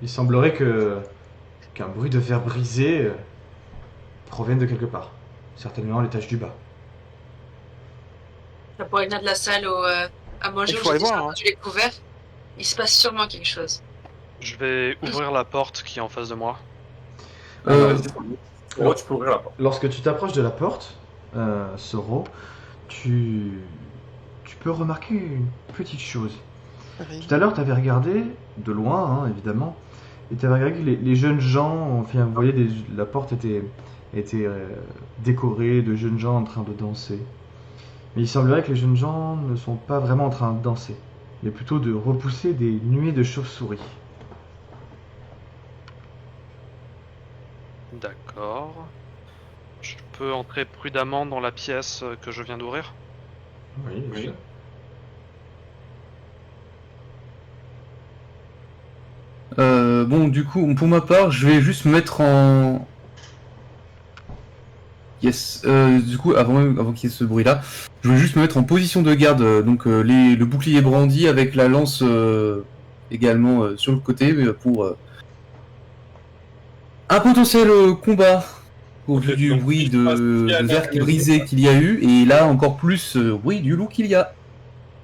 Il semblerait qu'un bruit de verre brisé provienne de quelque part. Certainement à l'étage du bas. Ça pourrait venir de la salle à manger Il où faut j'ai aller déjà voir, hein. entendu les couverts. Il se passe sûrement quelque chose. Je vais ouvrir la porte qui est en face de moi. Alors, Oh, tu peux ouvrir la porte. lorsque tu t'approches de la porte, Soro, tu, tu peux remarquer une petite chose. Tout à l'heure, tu avais regardé, de loin, hein, évidemment, et tu avais regardé que les jeunes gens, enfin, vous voyez, la porte était décorée de jeunes gens en train de danser. Mais il semblerait que les jeunes gens ne sont pas vraiment en train de danser, mais plutôt de repousser des nuées de chauves-souris. D'accord. Je peux entrer prudemment dans la pièce que je viens d'ouvrir. Oui, bien Oui. sûr. Bon, du coup, pour ma part, je vais juste me mettre en... Yes. Du coup, avant qu'il y ait ce bruit-là, je vais juste me mettre en position de garde. Donc, le bouclier brandi avec la lance également sur le côté pour un potentiel combat au Ok, vu du donc, bruit tu passes de via verre la brisé qu'il y a eu, et là encore plus bruit du loup qu'il y a.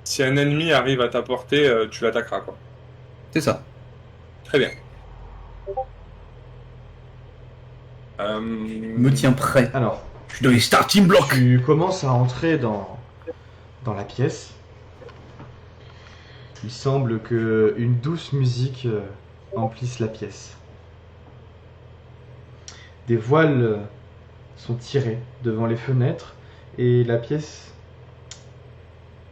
Si un ennemi arrive à ta portée, tu l'attaqueras, quoi. C'est ça. Très bien. Me tiens prêt. Alors, Je suis dans les starting blocks. tu commences à entrer dans la pièce. Il semble que une douce musique emplisse la pièce. Des voiles sont tirés devant les fenêtres et la pièce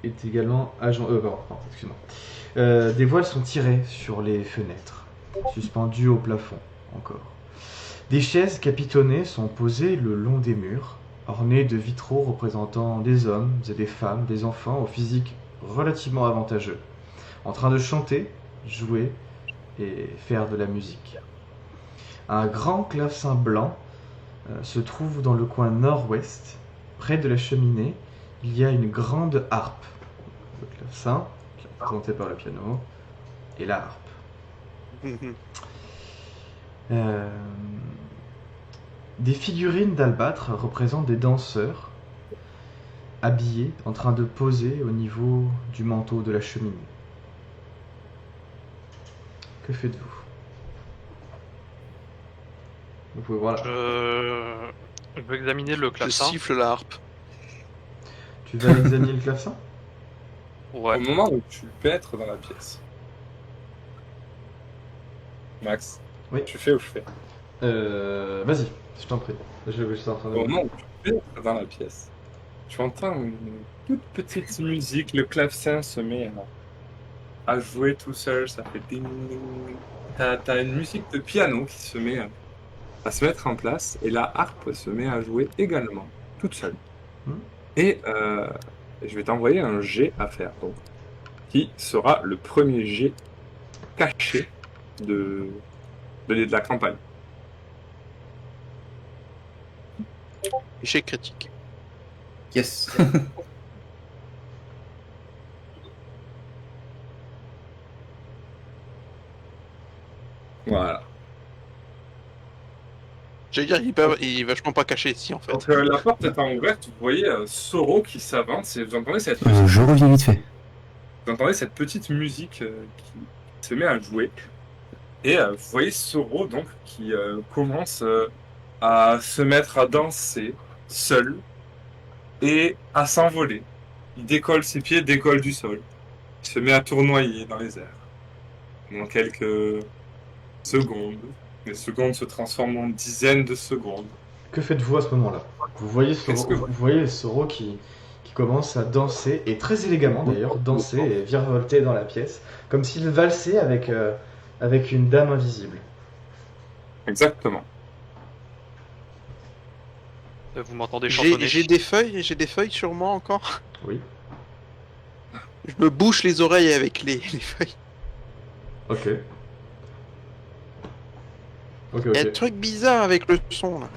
est également pardon, excuse-moi. Des voiles sont tirées sur les fenêtres, suspendues au plafond encore. Des chaises capitonnées sont posées le long des murs, ornées de vitraux représentant des hommes et des femmes, des enfants au physique relativement avantageux, en train de chanter, jouer et faire de la musique. Un grand clavecin blanc se trouve dans le coin nord-ouest. Près de la cheminée, il y a une grande harpe. Le clavecin, qui est représenté par le piano, et la harpe. Euh, Des figurines d'albâtre représentent des danseurs habillés en train de poser au niveau du manteau de la cheminée. Que faites-vous? Vous pouvez voir là. Je veux examiner le Je clavecin. siffle la harpe. Tu vas examiner le clavecin? Ouais. Au moment où tu pénètres dans la pièce. Max. Oui. Tu fais ou je fais? Vas-y, je t'en prie. Je suis en train de... Au moment où tu pénètres dans la pièce, tu entends une toute petite musique, le clavecin se met à jouer tout seul, ça fait ding ding ding. T'as une musique de piano qui se met à se mettre en place et la harpe se met à jouer également, toute seule. Et je vais t'envoyer un jet à faire, donc, qui sera le premier jet caché de la campagne. Échec critique. Yes. Voilà. J'allais dire, il est vachement pas caché ici en fait. Donc la porte étant ouverte, vous voyez Soro qui s'avance et vous entendez cette Je reviens vite fait. vous entendez cette petite musique qui se met à jouer. Et vous voyez Soro donc qui commence à se mettre à danser seul et à s'envoler. Il décolle, ses pieds décollent du sol. Il se met à tournoyer dans les airs. Pendant quelques secondes, les secondes se transforment en dizaines de secondes. Que faites-vous à ce moment-là? Vous voyez Qu'est-ce que- vous voyez Soro qui commence à danser, et très élégamment d'ailleurs, danser et virevolter dans la pièce, comme s'il valsait avec une dame invisible. Exactement. Vous m'entendez chantonner? J'ai des feuilles sur moi encore. Oui. Je me bouche les oreilles avec les feuilles. Ok. Ok, Il y a un ok. truc bizarre avec le son là.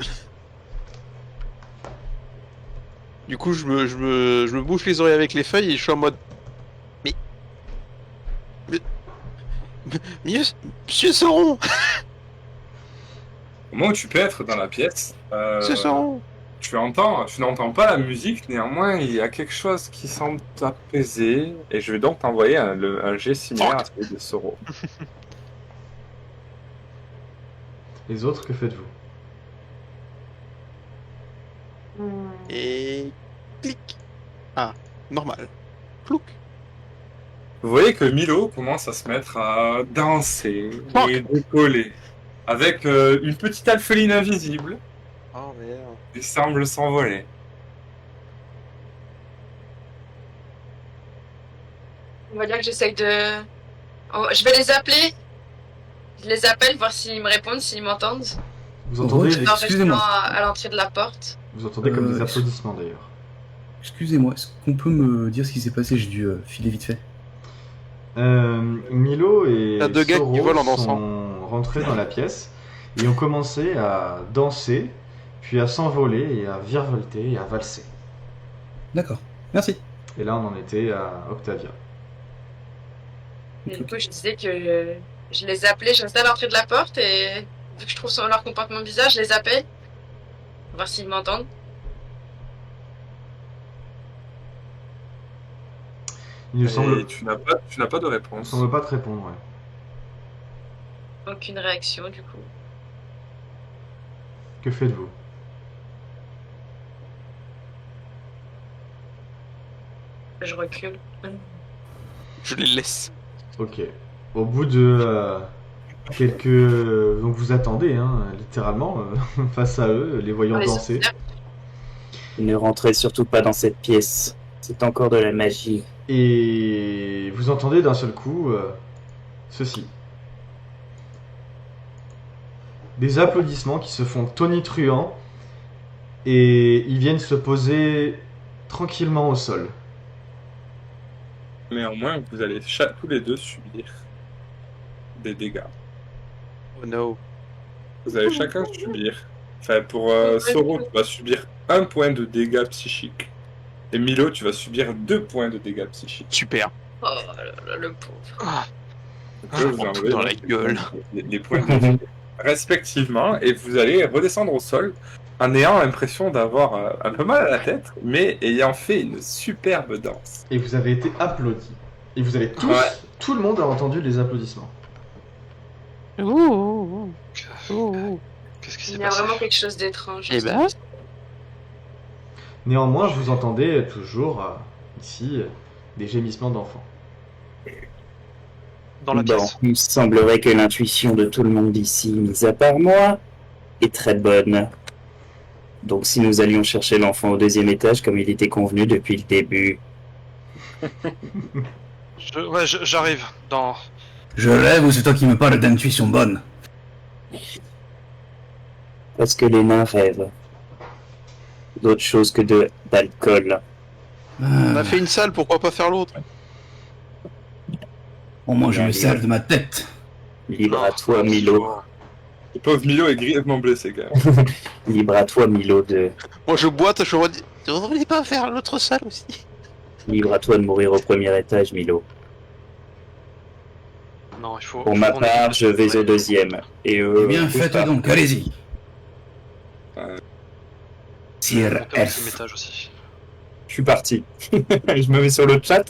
Du coup, je me bouche les oreilles avec les feuilles et je suis en mode. Mais Monsieur Sauron. Au moment où tu peux être dans la pièce, Monsieur Sauron. tu n'entends pas la musique, néanmoins il y a quelque chose qui semble t'apaiser, et je vais donc t'envoyer un jet similaire à celui de Soro. Les autres, que faites-vous? Et clic. Ah, normal. Plouc. Vous voyez que Milo commence à se mettre à danser Fuck. et décoller, avec une petite alpheline invisible, Oh merde. qui semble s'envoler. On va dire que j'essaye de... Oh, je vais les appeler. Je les appelle, voir s'ils me répondent, s'ils m'entendent. Vous entendez, Oh, En excusez-moi. restant à l'entrée de la porte. vous entendez comme des Euh, applaudissements d'ailleurs. Excusez-moi, est-ce qu'on peut me dire ce qui s'est passé? J'ai dû filer vite fait. Milo et T'as deux gars qui Soro volent en dansant. sont rentrés dans la pièce et ont commencé à danser, puis à s'envoler et à virevolter et à valser. D'accord, merci. Et là, on en était à Octavia. Et du coup, je disais que je les appelais, je restais à l'entrée de la porte et vu que je trouve leur comportement bizarre, je les appelle. Voir s'ils m'entendent. Il ne semble, Et tu n'as pas de réponse. semble pas te répondre, ouais. Aucune réaction du coup. Que faites-vous? Je recule. Je les laisse. Ok. Au bout de quelques... Donc vous attendez, hein, littéralement, face à eux, les voyant On les danser. observe. Ne rentrez surtout pas dans cette pièce. C'est encore de la magie. Et vous entendez d'un seul coup ceci. Des applaudissements qui se font tonitruants et ils viennent se poser tranquillement au sol. Néanmoins, vous allez tous les deux subir des dégâts. Oh no. Vous allez chacun subir. Enfin, pour Soro, tu vas subir 1 point de dégâts psychiques. Et Milo, tu vas subir 2 points de dégâts psychiques. Super. Oh là là, le pauvre. Ah. Je vais vous prends tout enlever dans la donc gueule. les points de vie respectivement, et vous allez redescendre au sol en ayant l'impression d'avoir un peu mal à la tête, mais ayant fait une superbe danse. Et vous avez été applaudis. Et vous avez tous, Ouais. tout le monde a entendu les applaudissements. Qu'est-ce qui s'est Il y a passé? vraiment quelque chose d'étrange. Eh ben. Néanmoins, vous entendez toujours ici des gémissements d'enfants. Dans la Bon, pièce. il semblerait que l'intuition de tout le monde ici, mis à part moi, est très bonne. Donc si nous allions chercher l'enfant au 2e étage comme il était convenu depuis le début. J'arrive. Dans... Je rêve ou c'est toi qui me parles d'intuition bonne? Parce que les nains rêvent. D'autre chose que d'alcool. On a fait une salle, pourquoi pas faire l'autre? Au moins je me sers de ma tête. Libre à toi, Milo. Le pauvre Milo est grièvement blessé quand même. Libre à toi, Milo, de... Moi je boite, je redis. Tu voulais pas faire l'autre salle aussi? Libre à toi de mourir au 1er étage, Milo. Non, il faut. Pour faut ma qu'on part, ait- je vais au 2e. Et Eh bien, bouge faites pas. donc, allez-y. Ouais. Sir monter au deuxième Elf. étage aussi. Je suis parti. Je me mets sur le chat.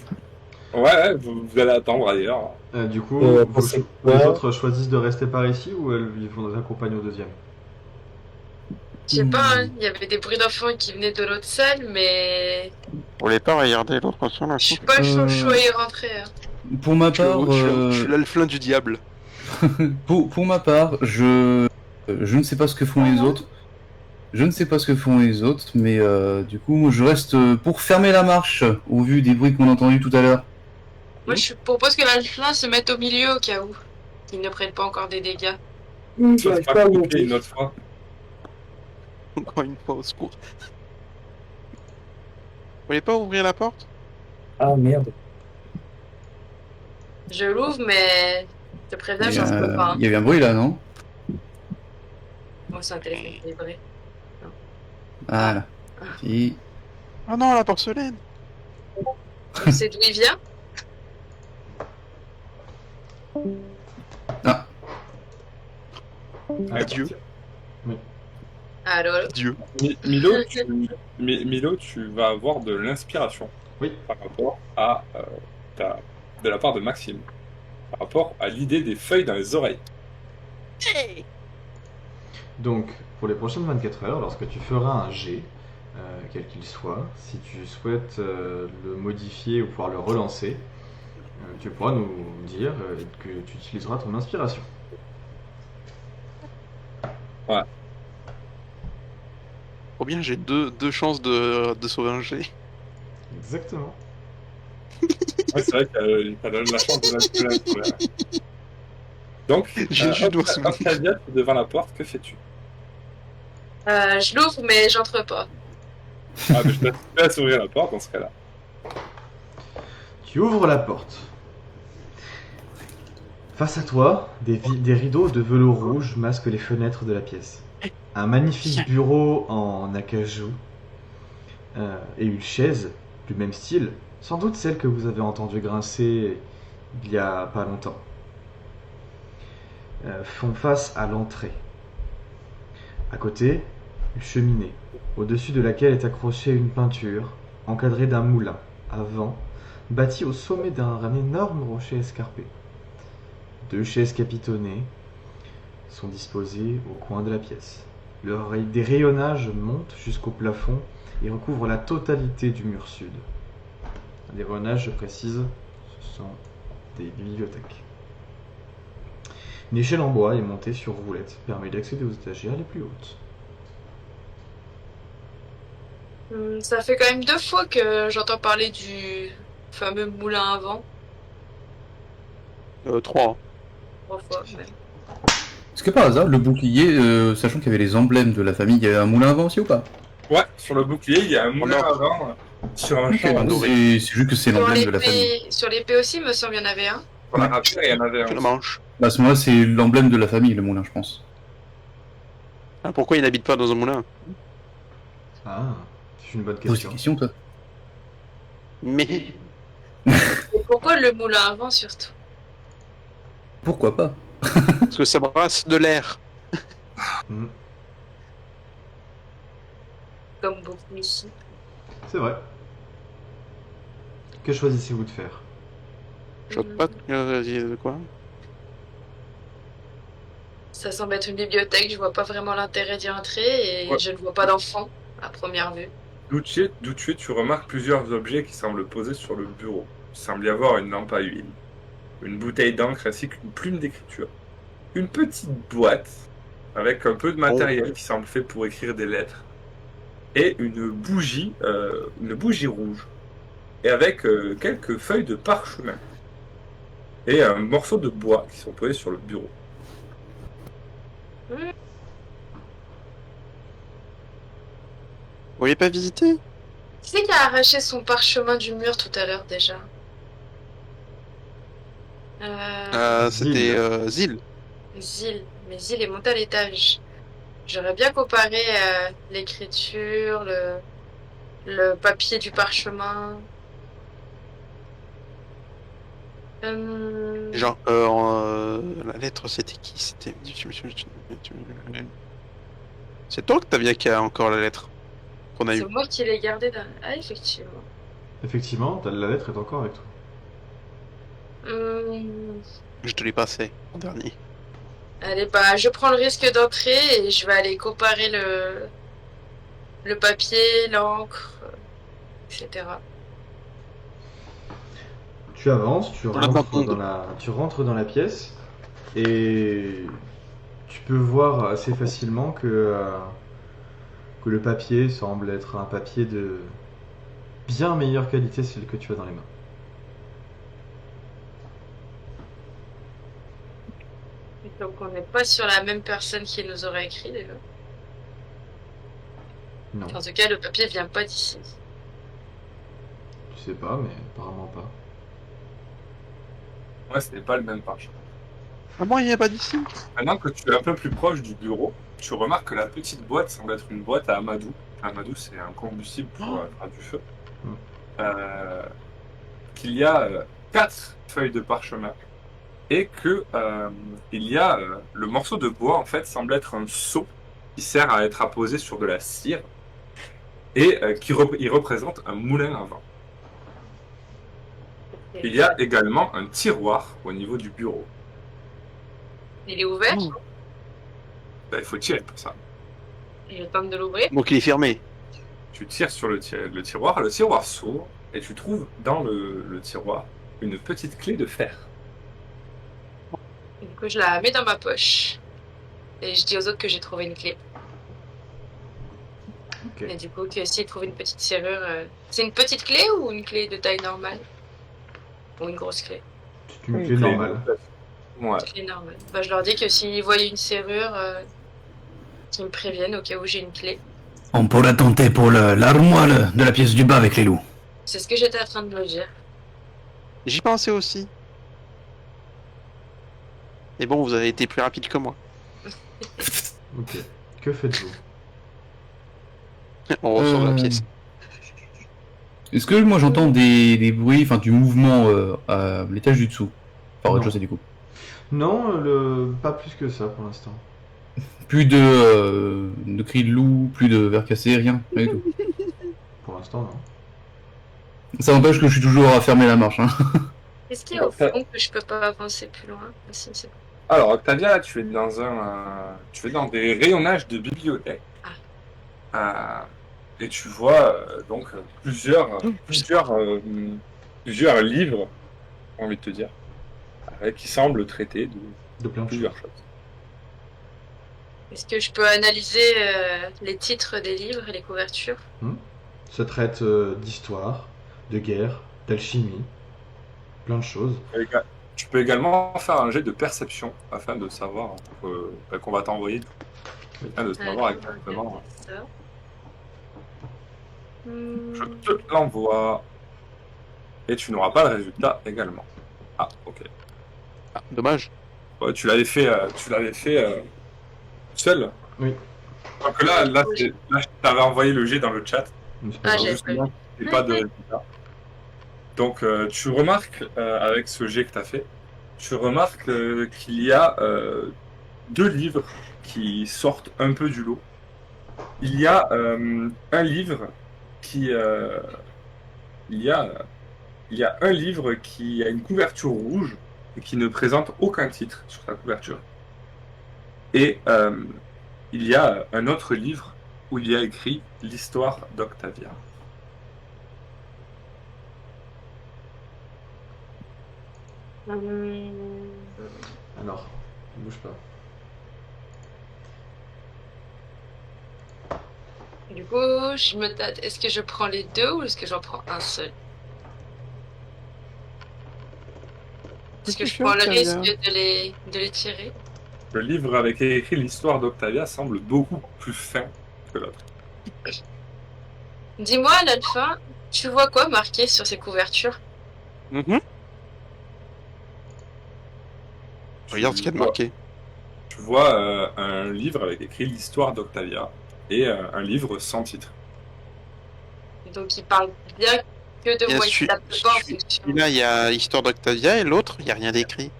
Ouais, vous allez attendre ailleurs. Du coup, pensez les quoi autres choisissent de rester par ici ou ils vont nous accompagner au 2e? Je sais pas, hein, il y avait des bruits d'enfants qui venaient de l'autre salle, mais Vous voulez pas regarder l'autre sur la je suis pas chaud à y rentrer. Hein. Pour ma part, Je suis l'alflin du diable. pour ma part, je ne sais pas ce que font les autres. Je ne sais pas ce que font les autres, mais du coup, moi, je reste pour fermer la marche, au vu des bruits qu'on a entendus tout à l'heure. Moi, je propose que l'alphelin se mette au milieu au cas où. Qu'ils ne prennent pas encore des dégâts. Ça sera pas coupé une autre fois. Encore une fois, au secours. Vous voulez pas ouvrir la porte? Ah merde. Je l'ouvre, mais je te préviens, Il y j'en peux pas. a- Hein. il y avait un bruit là, non? Oh, c'est un téléphone vibré. Voilà. Si. Oh non, la porcelaine! Tu sais d'où il vient? Ah, Adieu. Alors, Dieu. Milo, tu vas avoir de l'inspiration Oui. par rapport à de la part de Maxime, par rapport à l'idée des feuilles dans les oreilles. Donc, pour les prochaines 24 heures, lorsque tu feras un jet, quel qu'il soit, si tu souhaites le modifier ou pouvoir le relancer, tu pourras nous dire que tu utiliseras ton inspiration. Trop bien, j'ai deux chances de sauver un G. Exactement. Ouais, c'est vrai que t'as la chance de la Donc, J'ai juste dois souvenir. Octavia, t'es devant la porte, que fais-tu? je l'ouvre, mais j'entre pas. Ah, mais je te laisse ouvrir la porte dans ce cas-là. Tu ouvres la porte. Face à toi, des rideaux de velours rouge masquent les fenêtres de la pièce. Un magnifique bureau en acajou et une chaise du même style, sans doute celle que vous avez entendu grincer il y a pas longtemps, font face à l'entrée. À côté, une cheminée, au-dessus de laquelle est accrochée une peinture encadrée d'un moulin à vent bâti au sommet d'un énorme rocher escarpé. 2 chaises capitonnées sont disposées au coin de la pièce. Des rayonnages montent jusqu'au plafond et recouvrent la totalité du mur sud. Les rayonnages, je précise, ce sont des bibliothèques. Une échelle en bois est montée sur roulette, permet d'accéder aux étagères les plus hautes. Ça fait quand même 2 fois que j'entends parler du fameux moulin à vent. 3. 3 fois même. est-ce que par hasard, le bouclier, sachant qu'il y avait les emblèmes de la famille, il y avait un moulin à vent aussi ou pas? Ouais, sur le bouclier, il y a un moulin à vent sur un Ok, champ. donc c'est juste que c'est l'emblème de la famille. Sur l'épée aussi, me semble, il y en avait un. Sur la rapière, il y en avait Je un. le mange. Bah, à ce moment-là, c'est l'emblème de la famille, le moulin, je pense. Ah, pourquoi il n'habite pas dans un moulin? Ah, c'est une bonne Pose question. une question, toi. Mais Et pourquoi le moulin à vent surtout? Pourquoi pas? parce que ça brasse de l'air. Hmm, Comme beaucoup ici. c'est vrai. Que choisissez-vous de faire? Je sais pas de quoi. Ça semble être une bibliothèque, je vois pas vraiment l'intérêt d'y entrer et Ouais. je ne vois pas d'enfant à première vue. D'où tu es, tu remarques plusieurs objets qui semblent posés sur le bureau. Il semble y avoir une lampe à huile, une bouteille d'encre ainsi qu'une plume d'écriture. Une petite boîte avec un peu de matériel qui semble fait pour écrire des lettres. Et une bougie rouge. Et avec quelques feuilles de parchemin. Et un morceau de bois qui sont posés sur le bureau. Vous voulez pas visiter? Qui c'est qui a arraché son parchemin du mur tout à l'heure déjà? C'était Zil. Zil. Mais Zil est monté à l'étage. J'aurais bien comparé l'écriture, le papier du parchemin. Genre, la lettre, c'était qui? C'était. C'est toi que t'avais qui a encore la lettre qu'on a C'est eue. moi qui l'ai gardé dans... Ah, effectivement. Effectivement, la lettre est encore avec toi. Je te l'ai passé en dernier. Allez, bah, je prends le risque d'entrer et je vais aller comparer le papier, l'encre, etc. Tu avances, tu On a rentres compris. tu rentres dans la pièce et tu peux voir assez facilement que le papier semble être un papier de bien meilleure qualité que celle que tu as dans les mains. Donc on n'est pas sur la même personne qui nous aurait écrit déjà. Non, En tout cas, le papier vient pas d'ici. tu sais pas, mais apparemment pas. Ouais, ce n'est pas le même parchemin. Ah, moi, il n'y a pas d'ici. Maintenant que tu es un peu plus proche du bureau, tu remarques que la petite boîte semble être une boîte à amadou. Amadou, c'est un combustible pour faire du feu. Qu'il y a 4 feuilles de parchemin et que il y a le morceau de bois en fait semble être un seau qui sert à être apposé sur de la cire et il représente un moulin à vent. Il y a également un tiroir au niveau du bureau. Il est ouvert. Ben, il faut tirer pour ça. Je tente de l'ouvrir. Donc il est fermé. Tu tires sur le tiroir s'ouvre et tu trouves dans le tiroir une petite clé de fer. Du coup, je la mets dans ma poche. Et je dis aux autres que j'ai trouvé une clé. Ok. Et du coup, que s'ils trouvent une petite serrure... C'est une petite clé ou une clé de taille normale? Ou une grosse clé? C'est une clé normale. Ouais. Une clé normale. Bah, je leur dis que s'ils voient une serrure, qu'ils me préviennent au cas où j'ai une clé. On pourra tenter pour l'armoire de la pièce du bas avec les loups. C'est ce que j'étais en train de me dire. J'y pensais aussi. Mais bon, vous avez été plus rapide que moi. Ok. Que faites-vous? On ressort de la Euh, pièce. Est-ce que moi j'entends des bruits, enfin du mouvement à l'étage du dessous? Par Non. rez-de-chaussée du coup. Non, pas plus que ça pour l'instant. Plus de cris de loup, plus de verres cassés, rien du tout. Pour l'instant, non. Ça n'empêche que je suis toujours à fermer la marche. Hein. Est-ce qu'il y a au fond que je peux pas avancer plus loin? Ah, si, c'est bon. Alors, Octavia, là, tu es dans des rayonnages de bibliothèque. Et tu vois donc plusieurs livres, j'ai envie de te dire, qui semblent traiter de De plein de plusieurs choses. choses. Est-ce que je peux analyser les titres des livres et les couvertures? Ça traite d'histoire, de guerre, d'alchimie, plein de choses. Tu peux également faire un jet de perception afin de savoir qu'on va t'envoyer, afin de savoir exactement. Ça. Je te l'envoie. Et tu n'auras pas le résultat également. Ah, ok. Ah, dommage. Ouais, tu l'avais fait seul. Oui. Donc là, je t'avais envoyé le jet dans le chat. Mais c'est pas Ah, grave. j'ai Justement, il n'y a pas de résultat. Donc, tu remarques, avec ce jet que tu as fait, tu remarques qu'il y a 2 livres qui sortent un peu du lot. Il y a un livre qui... il y a un livre qui a une couverture rouge et qui ne présente aucun titre sur sa couverture. Et il y a un autre livre où il y a écrit l'histoire d'Octavia. Alors, ne bouge pas. Du coup, je me tâte. Est-ce que je prends les deux ou est-ce que j'en prends un seul? Est-ce que je prends le risque de les tirer? Le livre avec écrit l'histoire d'Octavia semble beaucoup plus fin que l'autre. Dis-moi, à la fin, tu vois quoi marqué sur ces couvertures? Regarde ce qu'il y a de marqué. Tu vois un livre avec écrit l'histoire d'Octavia et un livre sans titre. Donc, il parle bien que de Bien moi. sûr. Il tape pas en fonction. Là, il y a l'histoire d'Octavia et l'autre, il n'y a rien d'écrit.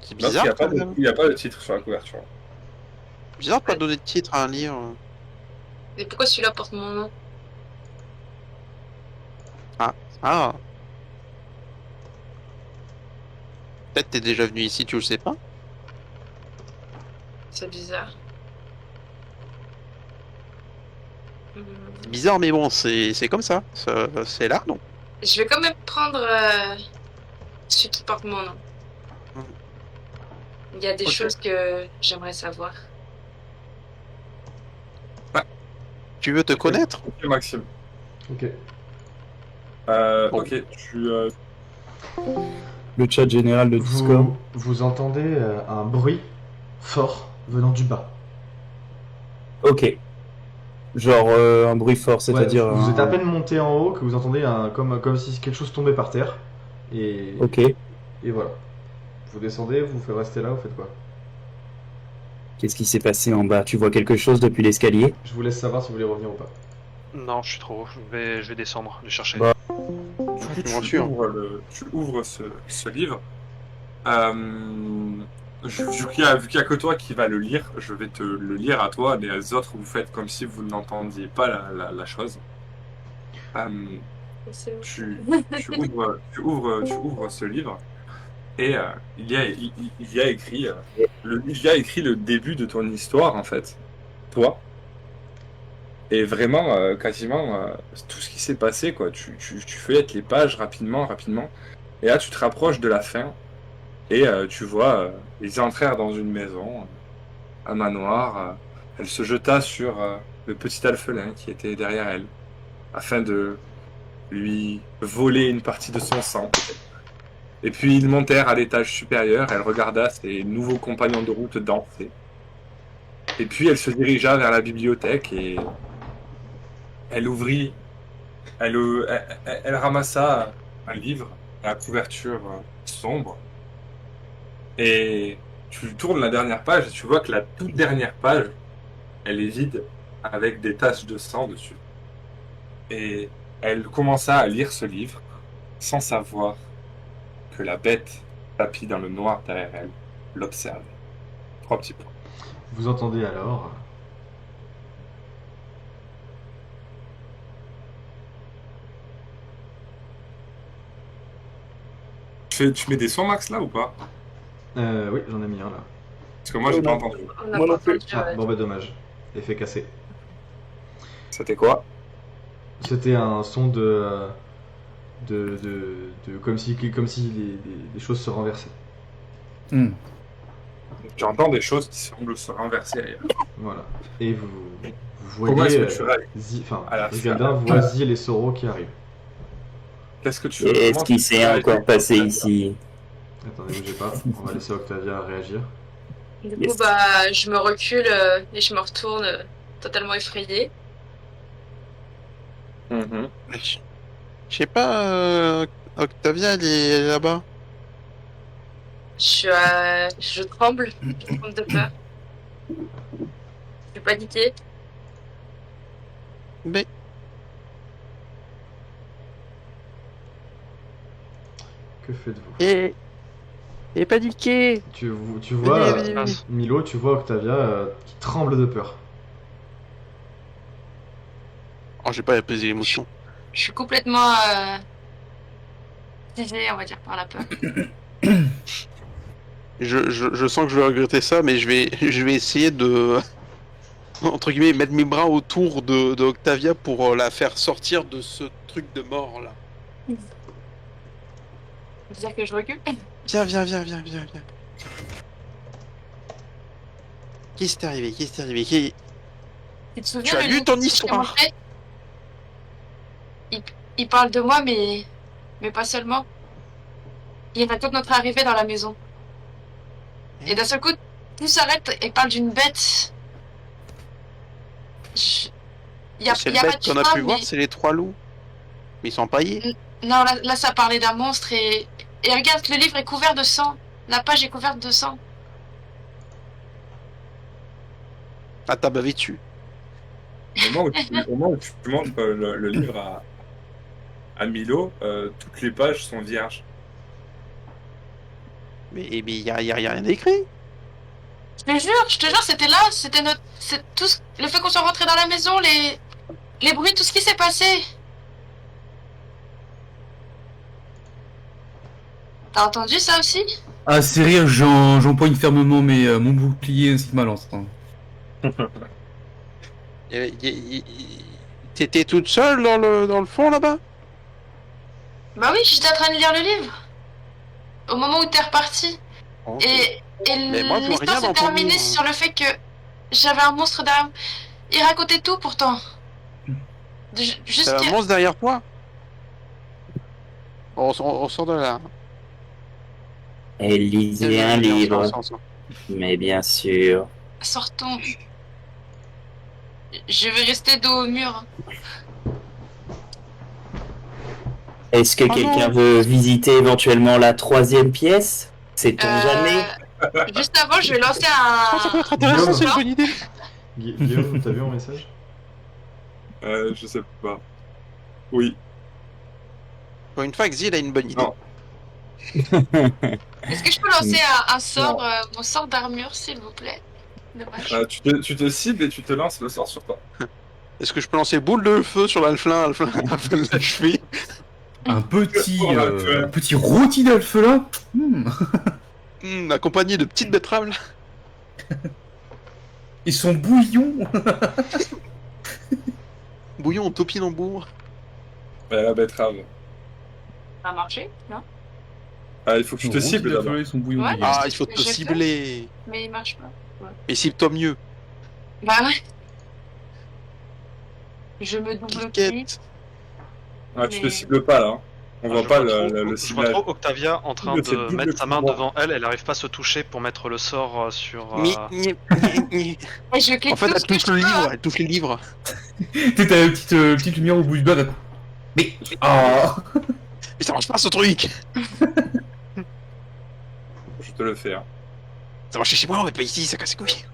C'est L'autre, bizarre quand même. il n'y a pas de titre sur la couverture. Bizarre de pas donner de titre à un livre. Mais pourquoi celui-là porte mon nom? Ah. Peut-être t'es déjà venu ici, tu le sais pas. C'est bizarre. C'est bizarre, mais bon, c'est comme ça. C'est là, non? Je vais quand même prendre celui qui porte mon nom. Il y a des Ok. choses que j'aimerais savoir. Tu veux te connaître? Ok, Maxime. Ok. Bon. Ok, Le chat général de Discord. Vous entendez un bruit fort venant du bas. Ok. Genre un bruit fort, c'est-à-dire. Ouais, vous êtes à peine monté en haut que vous entendez comme si quelque chose tombait par terre. Et voilà. Vous descendez, vous faites rester là, vous faites quoi? Qu'est-ce qui s'est passé en bas? Tu vois quelque chose depuis l'escalier? Je vous laisse savoir si vous voulez revenir ou pas. Non, je suis trop haut. Je vais descendre, le chercher. Bah. Du coup, Bien sûr. tu ouvres ce livre. Vu qu'il y a que toi qui va le lire, je vais te le lire à toi. Les autres, vous faites comme si vous n'entendiez pas la chose. Tu ouvres ce livre et il y a écrit le début de ton histoire en fait. Toi. Et vraiment, quasiment tout ce qui s'est passé, quoi. Tu feuillettes les pages rapidement. Et là, tu te rapproches de la fin. Et tu vois, ils entrèrent dans une maison, un manoir. Elle se jeta sur le petit alphelin qui était derrière elle, afin de lui voler une partie de son sang. Et puis ils montèrent à l'étage supérieur. Elle regarda ses nouveaux compagnons de route danser. Et puis elle se dirigea vers la bibliothèque et elle ouvrit, elle ramassa un livre à la couverture sombre. Et tu tournes la dernière page et tu vois que la toute dernière page, elle est vide avec des taches de sang dessus. Et elle commença à lire ce livre sans savoir que la bête tapie dans le noir derrière elle l'observait. 3 petits points. Vous entendez alors Tu mets des sons max là ou pas? oui, j'en ai mis un là. Parce que moi j'ai pas entendu. On n'a Moi pas non plus. entendu, Ah, ouais. bon bah dommage. Effet cassé. C'était quoi? C'était un son de comme si les choses se renversaient. Hmm. J'entends des choses qui semblent se renverser ailleurs. Voilà. Et vous Comment est-ce voyez, que tu réagis à la fin? Zigaldin voit Zil et Soro qui arrivent. Qu'est-ce que tu veux? Qu'est-ce Comment qui tu s'est réagis? encore passé ici? Attendez, bougez pas. On va laisser Octavia réagir. Du Yes. coup, je me recule et je me retourne totalement effrayée. Mhm. Je sais pas, Octavia, elle est là-bas. Je tremble de peur. Je suis paniquée. Mais Que faites-vous? et paniqué. Tu vois, Venez, venez. Milo, tu vois Octavia qui tremble de peur. Oh, j'ai pas apaisé l'émotion. Je suis complètement figée, on va dire, par la peur. Je sens que je vais regretter ça, mais je vais essayer de, entre guillemets, mettre mes bras autour de Octavia pour la faire sortir de ce truc de mort là. C'est-à-dire que je recule. Viens. Qu'est-ce qui t'est arrivé? Tu te souviens Tu as le lu livre ton que je t'ai histoire? montré? Il parle de moi, mais pas seulement. Il raconte notre arrivée dans la maison. Et d'un seul coup, tout s'arrête et parle d'une bête. Il y a C'est pas le de bête qu'on a chemin, pu voir, mais... c'est les 3 loups. Mais ils sont empaillés. Non, là, ça parlait d'un monstre et regarde, le livre est couvert de sang. La page est couverte de sang. Ah, t'as bavé dessus. Au moment où tu montres le livre à Milo, toutes les pages sont vierges. Mais y a rien d'écrit. Je te jure, c'était là, le fait qu'on soit rentré dans la maison, les bruits, tout ce qui s'est passé. T'as entendu ça aussi? À ces rires, j'empoigne fermement mon bouclier ainsi que ma lance. Hein. T'étais toute seule dans le fond là-bas? Bah oui, j'étais en train de lire le livre. Au moment où t'es reparti. Ok. Et Mais moi, je vois l'histoire rien s'est dans ton terminée livre. sur le fait que j'avais un monstre derrière. Il racontait tout pourtant. Juste T'as un que... monstre derrière toi? On sort de là. Elle lisait un livre, Sort. mais bien sûr. Sortons. Je vais rester dos au mur. Est-ce que Oh quelqu'un non. veut visiter éventuellement la 3e pièce? Sait-on jamais? Juste avant, je vais lancer Ça peut un... être intéressant, Guillaume. c'est une bonne idée. Guillaume, t'as vu mon message? Je sais pas. Oui. Pour une fois, Xil a une bonne idée. Non. Est-ce que je peux lancer un sort, mon sort d'armure, s'il vous plaît? Dommage. Tu te cibles et tu te lances le sort sur toi. Est-ce que je peux lancer boule de feu sur l'alflin de la cheville? Un petit rôti d'alphelin. Accompagné de petites betteraves là. Ils sont bouillons. Bouillon au topinambour. La betterave. Ça a marché, non? Ah, il faut que tu te Rôti cibles d'abord. d'alphelin, ils sont bouillons. Ouais. les gars. Ah, il faut te Je fais. cibler. Mais il marche pas. Mais cible-toi mieux. Bah ouais. Je me double clic. Cliquette. Ah, tu te Mais- cibles pas là. Hein. On voit Je pas vois trop- le Je vois ciblage. trop Octavia en train Double, c'est de double mettre sa main pouvoir. devant elle, elle arrive pas à se toucher pour mettre le sort sur. Ni- ni- ni. Et je clique En fait, tout elle ce que touche je le peux, livre, hein. elle touche les livres. T'as une petite lumière au bout du doigt. Là. Mais ah. Mais ça marche pas ce truc. Je te le fais. Hein. Ça marche chez moi, mais pas ici, ça casse les couilles.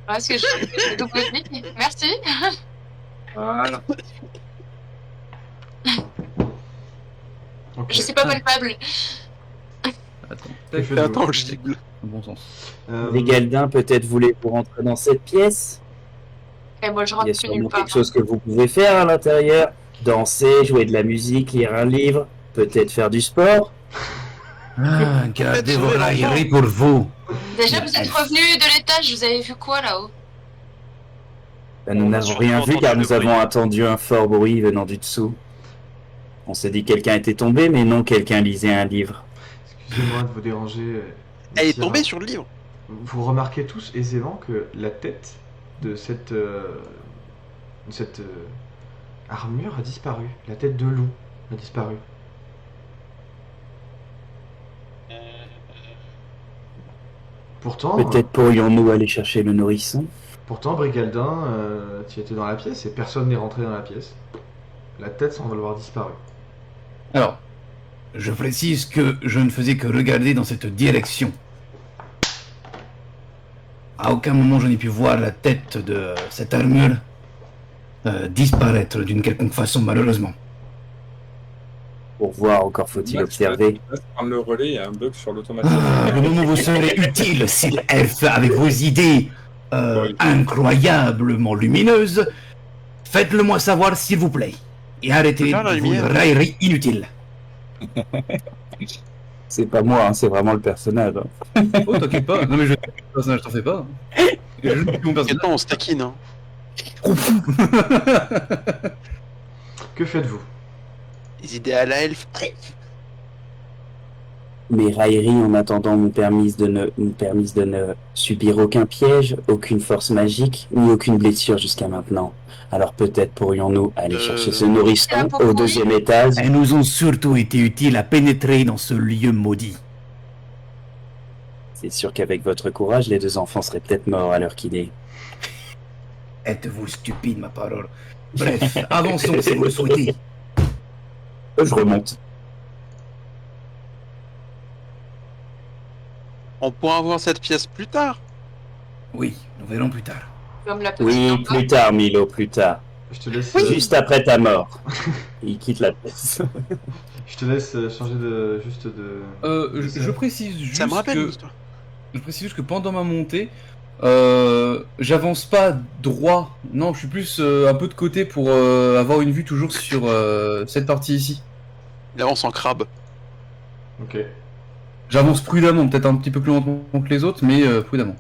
Parce que je double clic. Merci. Voilà. Ok. Je suis pas palpable. Attends. Que faites-vous Attends, je cible. Bon sens. Vigaldin, peut-être voulez-vous rentrer dans cette pièce? Et moi, je Il y rentre a plus sûrement nulle part. quelque chose que vous pouvez faire à l'intérieur. Danser, jouer de la musique, lire un livre, peut-être faire du sport. Ah, gardez vos railleries pour vous. Déjà, vous êtes revenu de l'étage, vous avez vu quoi là-haut? Ben, nous On a n'avons surtout rien vu entendu car le nous bruit. avons entendu un fort bruit venant du dessous. On s'est dit que quelqu'un était tombé, mais non, quelqu'un lisait un livre. Excusez-moi de vous déranger. Elle est messire. tombée sur le livre. Vous remarquez tous aisément que la tête de cette armure a disparu. La tête de loup a disparu. Pourtant, Peut-être pourrions-nous aller chercher le nourrisson? pourtant Brigaldin, tu étais dans la pièce et personne n'est rentré dans la pièce. La tête semble avoir disparu. Alors, je précise que je ne faisais que regarder dans cette direction. À aucun moment je n'ai pu voir la tête de cette armure disparaître d'une quelconque façon, malheureusement. Pour voir, encore faut-il observer. Laisse prendre le relais, il y a un bug sur l'automatique. Ah, le moment où vous serez utile, Sir Elf, avec vos idées incroyablement lumineuses, faites-le moi savoir, s'il vous plaît. Et arrêtez Faire la vos lumière. railleries inutiles. C'est pas moi, hein, c'est vraiment le personnage. Hein. Oh, t'inquiète pas. Non, mais je le personnage, t'en fais pas. Je joue mon personnage. Attends, on se taquine. Hein. Que faites-vous? Les idées à la elfe. Mes railleries en attendant m'ont permis de ne subir aucun piège, aucune force magique, ni aucune blessure jusqu'à maintenant. Alors peut-être pourrions-nous aller chercher ce nourrisson au deuxième étage. Elles nous ont surtout été utiles à pénétrer dans ce lieu maudit. C'est sûr qu'avec votre courage, les deux enfants seraient peut-être morts à l'heure qu'il est. Êtes-vous stupide, ma parole? Bref, avançons si vous le souhaitez. Je remonte. On pourra voir cette pièce plus tard. Oui, nous verrons plus tard. Comme la petite Oui, lampe. plus tard, Milo, plus tard. Je te laisse, Juste après ta mort. Il quitte la pièce. je te laisse changer de juste de. Je précise juste Ça me rappelle que... l'histoire. Je précise juste que pendant ma montée, j'avance pas droit. Non, je suis plus un peu de côté pour avoir une vue toujours sur cette partie ici. Il avance en crabe. Ok. J'avance prudemment, peut-être un petit peu plus lentement que les autres, mais prudemment.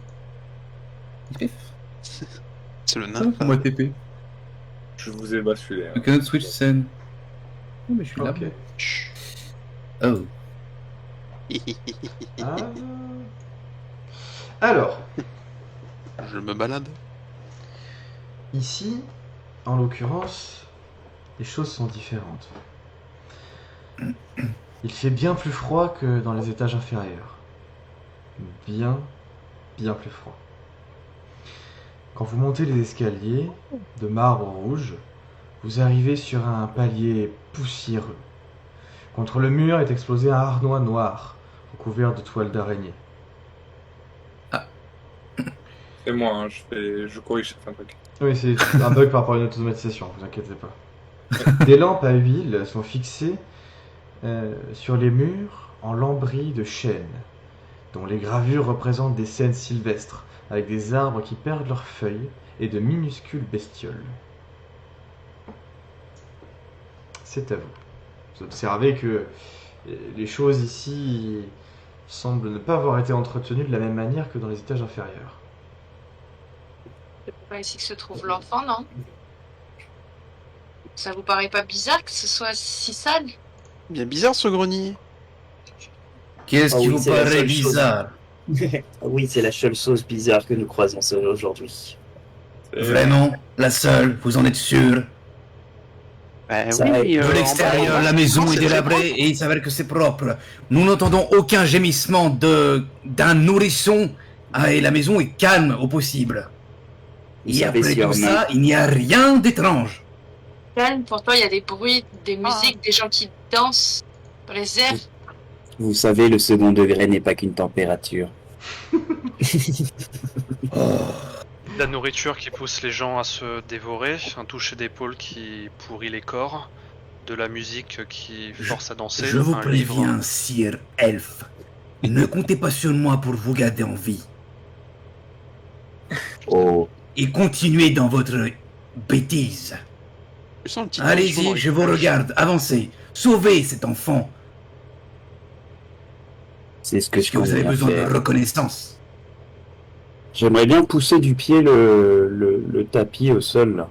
C'est le nain. Moi TP. Je vous ai basculé. Hein. You cannot switch scene. Oh, mais je suis là. Ok. Chut. Oh. Ah. Alors, Je me balade. ici, en l'occurrence, les choses sont différentes. Il fait bien plus froid que dans les étages inférieurs. Bien plus froid. Quand vous montez les escaliers de marbre rouge, vous arrivez sur un palier poussiéreux. Contre le mur est exposé un harnois noir, recouvert de toiles d'araignée. C'est moi, hein, je corrige certains trucs. Oui, c'est un bug par rapport à une automatisation, vous inquiétez pas. Des lampes à huile sont fixées Sur les murs, en lambris de chêne, dont les gravures représentent des scènes sylvestres, avec des arbres qui perdent leurs feuilles et de minuscules bestioles. C'est à vous. Vous observez que les choses ici semblent ne pas avoir été entretenues de la même manière que dans les étages inférieurs. C'est pas ici que se trouve l'enfant, non? Ça vous paraît pas bizarre que ce soit si sale? Bien bizarre ce grenier. Qu'est-ce Ah qui oui, vous c'est la paraît seule chose. bizarre? Oui, c'est la seule chose bizarre que nous croisons aujourd'hui. Vraiment? La seule? Vous en êtes sûr? Ça oui, aide. De l'extérieur, la maison Non, est c'est très délabrée et il s'avère que c'est propre. Nous n'entendons aucun gémissement d'un nourrisson et la maison est calme au possible. Vous Et savez après si tout en ça, il n'y a rien d'étrange. Calme, pourtant il y a des bruits, des musiques, des gens qui dansent dans les airs. Vous savez, le second degré n'est pas qu'une température. La nourriture qui pousse les gens à se dévorer, un toucher d'épaule qui pourrit les corps, de la musique qui force à danser, Je vous un livre. préviens, sire Elfe. Ne comptez pas sur moi pour vous garder en vie. Oh, Et continuez dans votre bêtise. Je sens un petit Allez-y, tension je dans vous les regarde, avancez. Sauvez cet enfant. c'est ce que Est-ce je que vous compte avez bien besoin faire. de reconnaissance? J'aimerais bien pousser du pied le tapis au sol, là.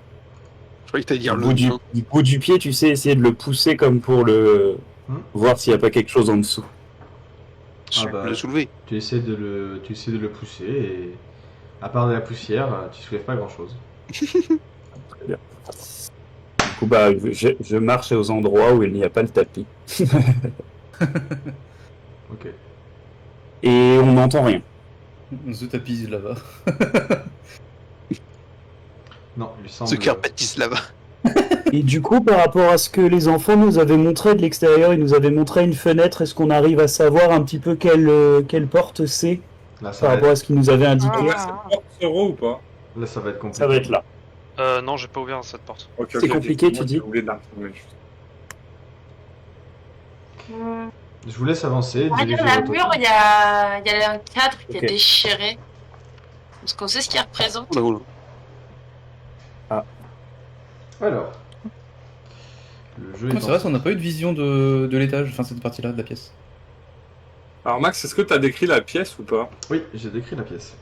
Je croyais que t'allais dire Du le bout du, nain. du bout du pied, tu sais, essayer de le pousser comme pour le... voir s'il n'y a pas quelque chose en dessous. Ah bah, Le soulever. tu essaies de le pousser et à part de la poussière, tu soulèves pas grand chose. Du coup, bah, je marche aux endroits où il n'y a pas le tapis. Ok. Et on n'entend rien. Ce tapis là-bas. Non, il semble. Ce carpatiste là-bas. Et du coup, par rapport à ce que les enfants nous avaient montré de l'extérieur, ils nous avaient montré une fenêtre. Est-ce qu'on arrive à savoir un petit peu quelle porte c'est Là, ça par va rapport être, à ce qu'ils nous avaient indiqué? Ouais, cette porte Zoro ou pas? là, ça va être compliqué. Ça va être là. Non, j'ai pas ouvert cette porte. Ok, C'est compliqué, tu Moi, dis j'ai oublié de la retrouver, juste. Je vous laisse avancer. Derrière dirigez la votre mur, auto. il y a un cadre qui Ok. est déchiré. Est-ce qu'on sait ce qu'il représente? Oula, oula. Alors. Le jeu C'est est vrai, on n'a pas eu de vision de l'étage, enfin cette partie-là de la pièce. Alors Max, est-ce que t'as décrit la pièce ou pas? Oui, j'ai décrit la pièce.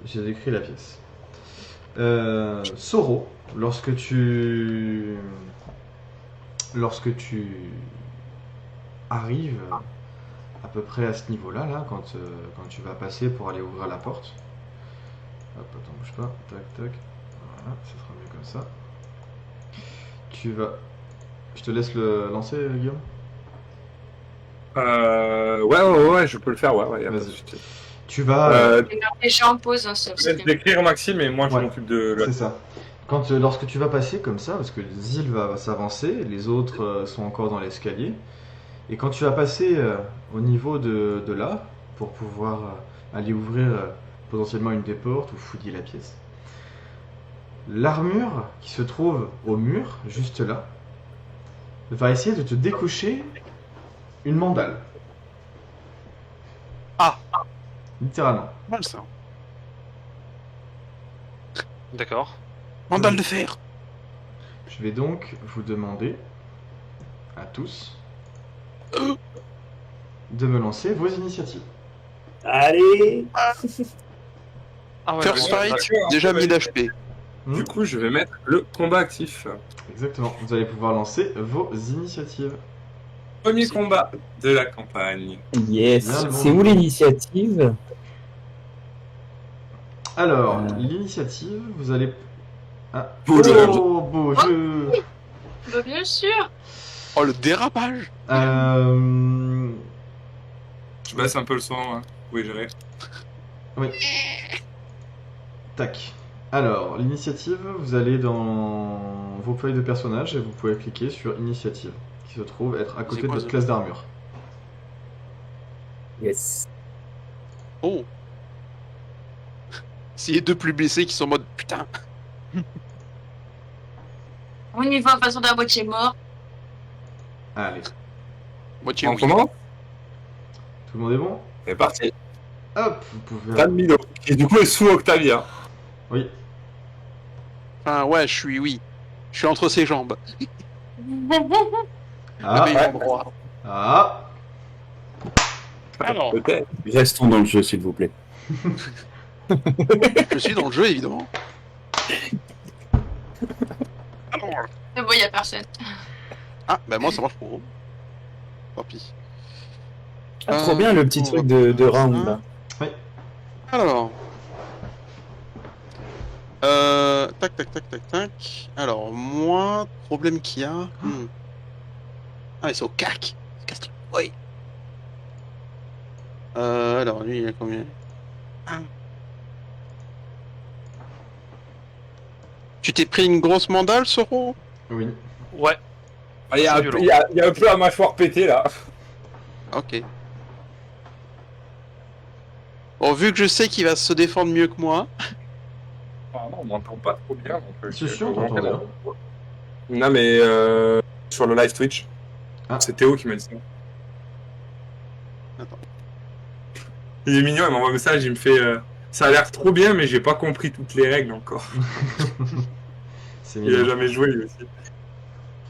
J'ai décrit la pièce. Soro, lorsque tu arrives à peu près à ce niveau-là, là, quand tu vas passer pour aller ouvrir la porte. Hop, attends, bouge pas. Tac, tac. Voilà, ça sera mieux comme ça. Tu vas. Je te laisse le lancer, Guillaume. Ouais, je peux le faire, ouais, y a pas de Vas-y. souci. Tu vas. Les gens en pause, hein, Je laisse décrire Maxime et moi je Ouais. m'occupe de la... C'est ça. Lorsque tu vas passer comme ça, parce que Zil va s'avancer, les autres sont encore dans l'escalier, et quand tu vas passer au niveau de là, pour pouvoir aller ouvrir potentiellement une des portes ou fouiller la pièce, l'armure qui se trouve au mur, juste là, va essayer de te décocher une mandale. Ah. Littéralement. Mal ça. D'accord. Mandale de fer. Je vais donc vous demander à tous de me lancer vos initiatives. Allez! Ah ouais, First ouais, fight, d'accord. déjà 1000 HP. Du coup, je vais mettre le combat actif. Exactement. Vous allez pouvoir lancer vos initiatives. Premier combat de la campagne. Yes! Bien, C'est bon. où l'initiative? Alors, l'initiative, vous allez. Ah. Beau jeu. Beau jeu. Bah, bien sûr. Oh le dérapage. Euh, Je baisse un peu le son, hein. Oui, gérer. Oui. Tac. Alors, l'initiative, vous allez dans vos feuilles de personnage et vous pouvez cliquer sur initiative, qui se trouve être à côté de quoi, votre ça classe d'armure. Yes. Oh. S'il y a deux plus blessés qui sont en mode putain. On y va, de toute façon, de la moitié mort. Allez, Moitié On oui. commence. tout le monde est bon? C'est parti. Hop, vous pouvez... Dan Milo, qui du coup est sous Octavia. Oui. Enfin, ouais, je suis entre ses jambes. Ah, Le meilleur endroit. ah, Alors, Peut-être. Restons dans le jeu, s'il vous plaît. je suis dans le jeu, évidemment. Alors, Mais bon, y a personne. ah, bah moi ça marche pour vous. Tant pis. Ah, trop bien le petit on truc va de faire round ça. là. Alors. Tac, tac, tac, tac, tac. Alors, moi, problème qu'il y a. Ah, mais c'est au cac. Oui. Alors, lui, il a combien? Ah. Tu t'es pris une grosse mandale, Soro? oui. Ouais, Ah, il y a C'est un violent. peu- il y a un peu la mâchoire pétée là. Ok. Bon, vu que je sais qu'il va se défendre mieux que moi, Ah non, on m'entend pas trop bien. Donc, Si, si, on t'entend bien. Non, mais sur le live Twitch. Ah. C'est Théo qui m'a dit ça. Attends. Il est mignon, il m'envoie un message, il me fait ça a l'air trop bien, mais j'ai pas compris toutes les règles encore. C'est Il a mignon. jamais joué lui aussi.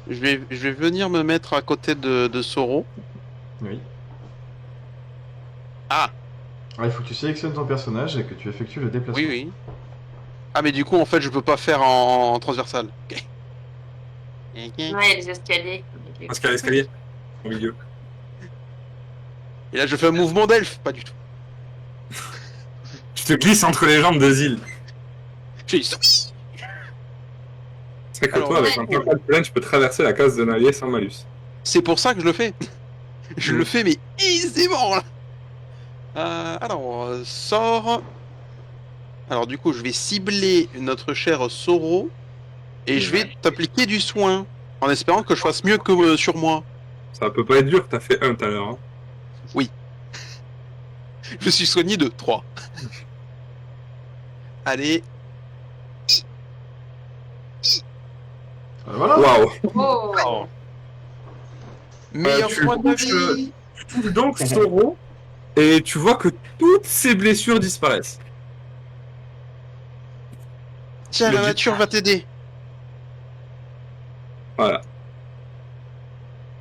je vais venir me mettre à côté de Soro. Oui. Ah, Il faut que tu sélectionnes ton personnage et que tu effectues le déplacement. oui, oui. Ah, mais du coup, en fait, je peux pas faire en transversal. Ok. Ouais, y a les escaliers. Parce qu'il y a l'escalier au milieu. Et là, je fais un mouvement d'elfe. Pas du tout. Tu te glisses entre les jambes de Zil. Je dis, C'est que Alors, toi, avec un temple plein, tu peux traverser la case d'un allié sans malus. c'est pour ça que je le fais. Je le fais, mais aisément, là. Alors, sort. Alors, du coup, je vais cibler notre cher Soro. Et je vais t'appliquer du soin. En espérant que je fasse mieux que sur moi. Ça peut pas être dur, t'as fait 1 tout à l'heure. Hein. Je suis soigné de 3. Allez. Voilà. Waouh! Oh, oh, Meilleur tu soin de ma touches, vie. Tu touches donc Soro et tu vois que toutes ses blessures disparaissent. Tiens, le la dis- nature va t'aider. Voilà.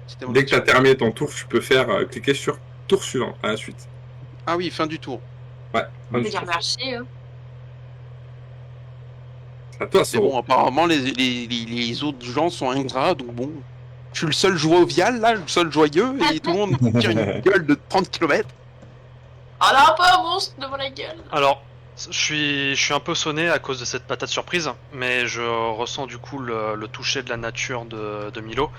C'était mon Dès que t'as action. terminé ton tour, tu peux faire cliquer sur tour suivant à la suite. Ah oui, fin du tour. Ouais. je vais dire merci. Hein. À toi, C'est Soro. bon, apparemment, les autres gens sont ingrats, donc bon. Je suis le seul jovial, là, le seul joyeux, et tout le monde me tire une gueule de 30 km. Oh là, pas un monstre devant la gueule. alors, je suis un peu sonné à cause de cette patate surprise, mais je ressens du coup le toucher de la nature de Milo.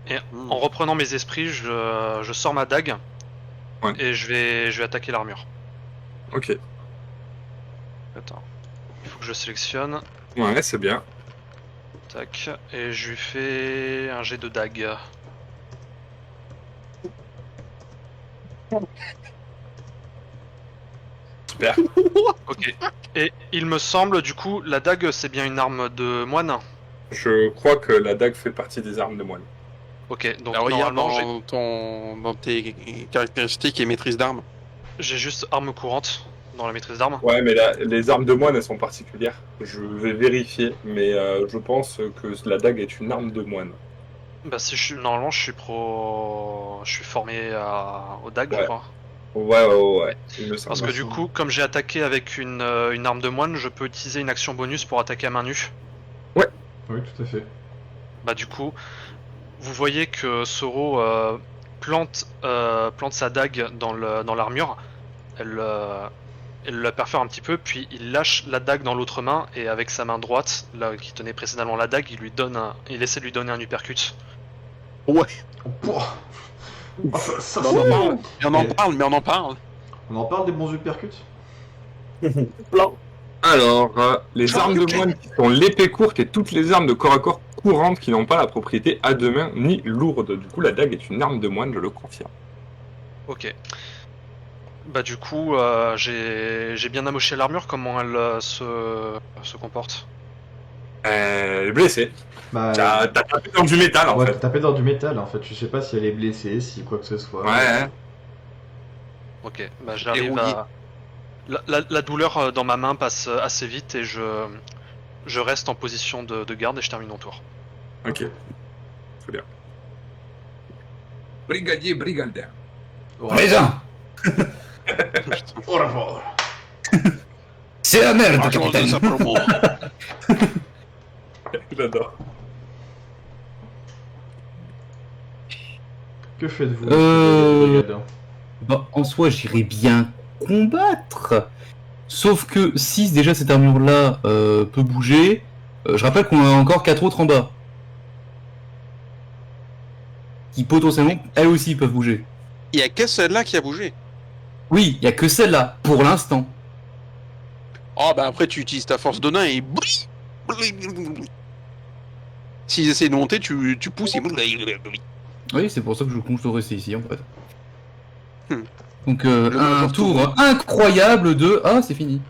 Et en reprenant mes esprits, je sors ma dague Ouais. et je vais attaquer l'armure. Ok. Attends, il faut que je sélectionne. Ouais, c'est bien. Tac, et je lui fais un jet de dague. Super. Ok. Et il me semble, du coup, la dague, c'est bien une arme de moine. Je crois que la dague fait partie des armes de moine. Ok, donc Alors, regarde normalement, dans tes caractéristiques et maîtrise d'armes. j'ai juste arme courante dans la maîtrise d'armes. Ouais, mais les armes de moine, elles sont particulières. Je vais vérifier, mais je pense que la dague est une arme de moine. Bah si normalement je suis formé aux dagues, Ouais. je crois. Ouais. Il me semble. Parce que du coup, comme j'ai attaqué avec une arme de moine, je peux utiliser une action bonus pour attaquer à main nue. Oui, tout à fait. Bah du coup, vous voyez que Soro plante sa dague dans l'armure. Elle la perfore un petit peu, puis il lâche la dague dans l'autre main et avec sa main droite, là qui tenait précédemment la dague, il essaie de lui donner un uppercut. Oh, pouah. Ah, ça, On en c'est- parle, mais on en Et- parle, mais on en parle. On en parle des bons uppercuts? Alors, les armes de moine qui sont l'épée courte et toutes les armes de corps à corps courantes qui n'ont pas la propriété à deux mains ni lourde. Du coup, la dague est une arme de moine, je le confirme. Ok. Bah du coup, j'ai bien amoché l'armure, comment elle se comporte. Elle est blessée. Bah, T'as tapé dans du métal en ouais, fait. t'as tapé dans du métal en fait. Je sais pas si elle est blessée, si quoi que ce soit. Ouais. Ok, bah j'arrive rouillé. à. La douleur dans ma main passe assez vite et je reste en position de garde et je termine mon tour. Ok. Très bien. Brigadier, brigadier. Présent. Au revoir. C'est la merde, Franchement, capitaine. ça promo. J'adore. Que faites-vous, brigade? Bah, en soi, j'irais bien combattre. Sauf que 6, déjà, cette armure-là peut bouger. Je rappelle qu'on a encore 4 autres en bas. Qui potentiellement, elles aussi, peuvent bouger. Il y a que celle-là qui a bougé. Oui, il y a que celle-là, pour l'instant. Oh, bah après, tu utilises ta force de nain et. S'ils essaient de monter, tu pousses et. Oui, c'est pour ça que je compte rester ici, en fait. Donc, Le un major tour tour. incroyable de... Ah, c'est fini.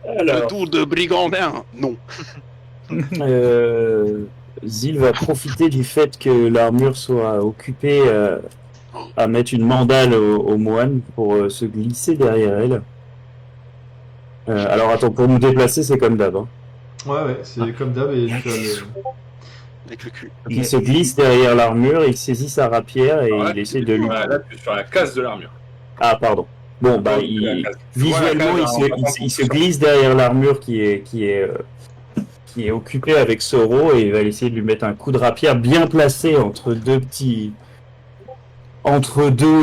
Le tour de brigandin. Non. Zil va profiter du fait que l'armure soit occupée à mettre une mandale au moine pour se glisser derrière elle. Alors attends, pour nous déplacer, c'est comme d'hab. Hein. Ouais, c'est comme d'hab et tu as le. Avec le cul. Il se glisse derrière l'armure, il saisit sa rapière et Alors là, il essaie de lui... Là, tu es sur la case de l'armure. Ah, pardon. Bon, bah, Donc, la case. visuellement, il se glisse derrière l'armure qui est occupée avec Soro et il va essayer de lui mettre un coup de rapière bien placé entre deux,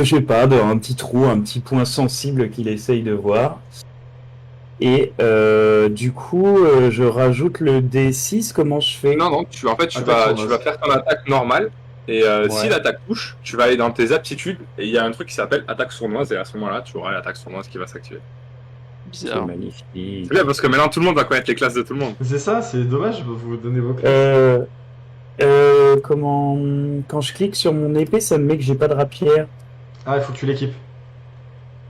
je sais pas, dans un petit trou, un petit point sensible qu'il essaye de voir. Et du coup, je rajoute le D6, comment je fais? Non, tu vas faire ton attaque normale. Et si l'attaque touche, tu vas aller dans tes aptitudes et il y a un truc qui s'appelle attaque sournoise et à ce moment-là, tu auras l'attaque sournoise qui va s'activer. C'est Bizarre. magnifique. C'est bien parce que maintenant tout le monde va connaître les classes de tout le monde. C'est ça, c'est dommage, vous donnez vos classes. Quand je clique sur mon épée, ça me met que j'ai pas de rapière. Ah, il faut que tu l'équipes.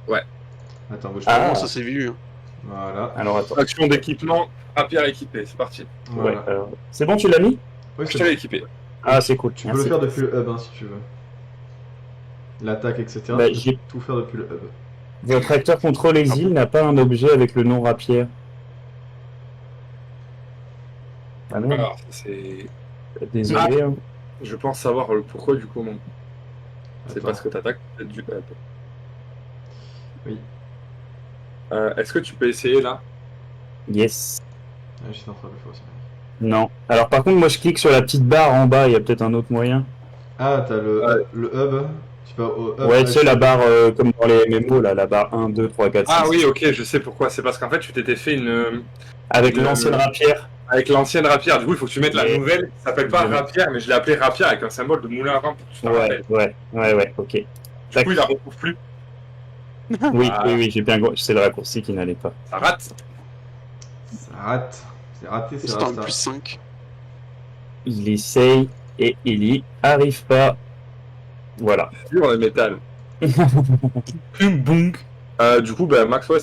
Ouais. Attends, bouge Ah. pas. Comment ça s'est vu? Voilà. Alors attends. Action d'équipement, rapière équipée, c'est parti. Voilà. Ouais, c'est bon, tu l'as mis? Oui, Je c'est te l'ai bon. équipé. Ah, c'est cool. Tu peux le faire depuis le hub hein, si tu veux. L'attaque, etc. Bah, tu peux j'ai- tout faire depuis le hub. Votre acteur contrôle exil n'a pas un objet avec le nom rapière. Ah non, Alors, c'est. désolé. Hein. Je pense savoir le pourquoi du comment. C'est Attends. parce que t'attaques peut-être du hub. Oui. Est-ce que tu peux essayer là? Yes. Ah, j'étais en train de le faire aussi. Non. Alors par contre, moi je clique sur la petite barre en bas, il y a peut-être un autre moyen. Ah, t'as Ouais. le hub. Tu vas au hub. Ouais, tu sais, la barre comme dans les MMO, là, la barre 1, 2, 3, 4, 6. Ah oui, ok, je sais pourquoi. C'est parce qu'en fait, tu t'étais fait une. Avec le- l'ancienne rapière. Avec l'ancienne rapière. Du coup, il faut que tu mettes la Et- nouvelle. Ça s'appelle pas Je- rapière, mais je l'ai appelé rapière avec un symbole de moulin à vent pour que tu t'en rappelles. Ouais, ok. Du coup, il la retrouve plus. Oui, Ah. oui, j'ai bien. C'est le raccourci qui n'allait pas. Ça rate. Ça rate. C'est raté, c'est C'est un raté. plus 5. Il essaye et il y arrive pas. Voilà. Dur le métal. Bonk. Du coup, bah, Max, ouais,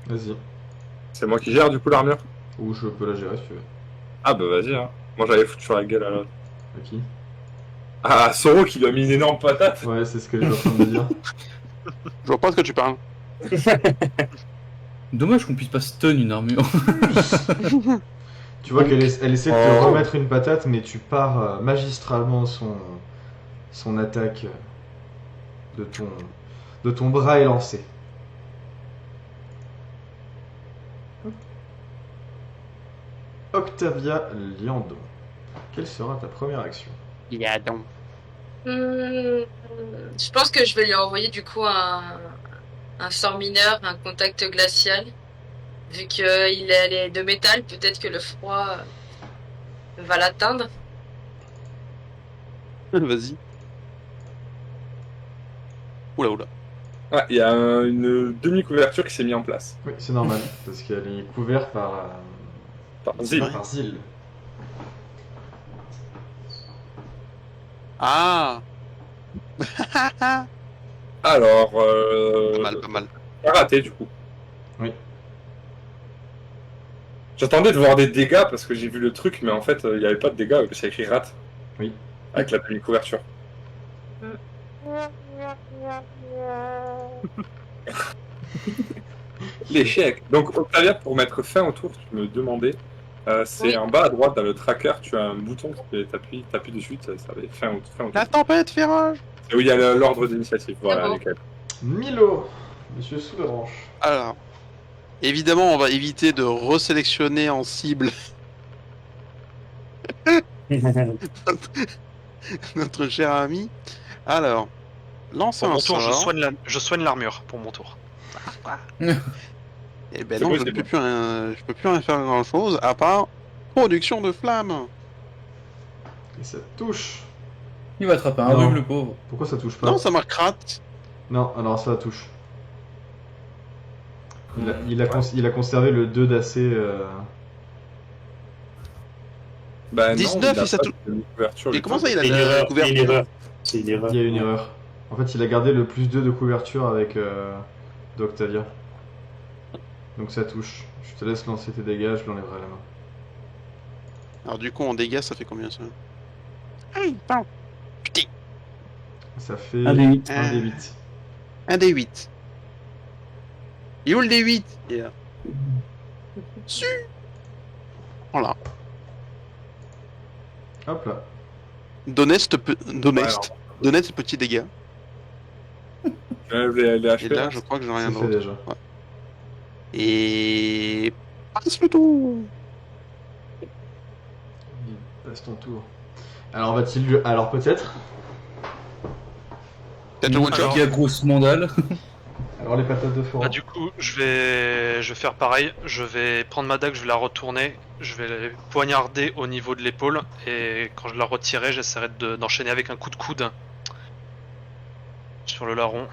Vas-y. c'est moi qui gère du coup l'armure. Ou je peux la gérer si tu veux. Ah bah vas-y, hein. Moi j'avais foutu sur la gueule à l'autre. Ok. Ah, Soro qui lui a mis une énorme patate. Ouais, c'est ce que j'étais en train de me dire. Je vois pas de quoi tu parles. Dommage qu'on puisse pas stun une armure. Tu vois qu'elle elle essaie de te Oh. remettre une patate, mais tu pars magistralement son attaque de ton bras est lancé. Octavia Liandon, quelle sera ta première action? Il y a donc. Je pense que je vais lui envoyer du coup un sort mineur, un contact glacial. Vu qu'il est de métal, peut-être que le froid va l'atteindre. Vas-y. Oula, oula. Ouais, il y a une demi-couverture qui s'est mise en place. Oui, c'est normal, parce qu'elle est couverte Par Zil. par Zil. Ah. Alors, Pas mal, pas mal. pas raté du coup. Oui. J'attendais de voir des dégâts parce que j'ai vu le truc, mais en fait, il n'y avait pas de dégâts, c'est écrit rate. Oui. Avec la demi-couverture. L'échec. Donc, Octavia, pour mettre fin au tour, tu me demandais, c'est Oui. en bas à droite dans le tracker, tu as un bouton, t'appuies dessus, ça va être fin au tour. La tempête fait rage. Et oui, il y a l'ordre d'initiative, voilà, bon. nickel. Milo, monsieur sous le branche. Alors, évidemment, on va éviter de resélectionner en cible notre cher ami. Alors, lance Pour un mon tour, sort. je soigne l'armure pour mon tour. Eh ben C'est non, bon, je c'est ne peux bon. plus rien, je peux plus rien faire grand chose à part production de flammes. Et ça touche. Il va attraper un Non. rhume, le pauvre. Pourquoi ça touche pas? Non, ça marque rate. Non, alors ça touche. Il a conservé le 2 d'AC. Bah, non, 19 il a et ça pas tou- de demi-couverture, Et le comment truc. ça, il a C'est une de la erreur. C'est une couverture? erreur. C'est une erreur. Il y a une erreur. En fait, il a gardé le plus 2 de couverture avec d'Octavia. Donc ça touche. Je te laisse lancer tes dégâts, je l'enlèverai à la main. Alors du coup, en dégâts, ça fait combien ça? Aïe, pardon. Putain. Ça fait Un des 8. un des 8. Un des 8. Il est où le des 8? Il est là. Su. Voilà. Hop là. D'honnête Ouais, petits dégâts. Les Et HP, là, je crois que j'ai rien C'est fait d'autre. déjà. Et passe le tour. Il passe ton tour. Alors va-t-il lui... Alors peut-être. Peut-être le one shot. Qui a grosse mandale. Alors les patates de forêt. Bah, du coup, je vais faire pareil. Je vais prendre ma dague, je vais la retourner. Je vais la poignarder au niveau de l'épaule. Et quand je la retirerai, j'essaierai d'enchaîner avec un coup de coude sur le larron.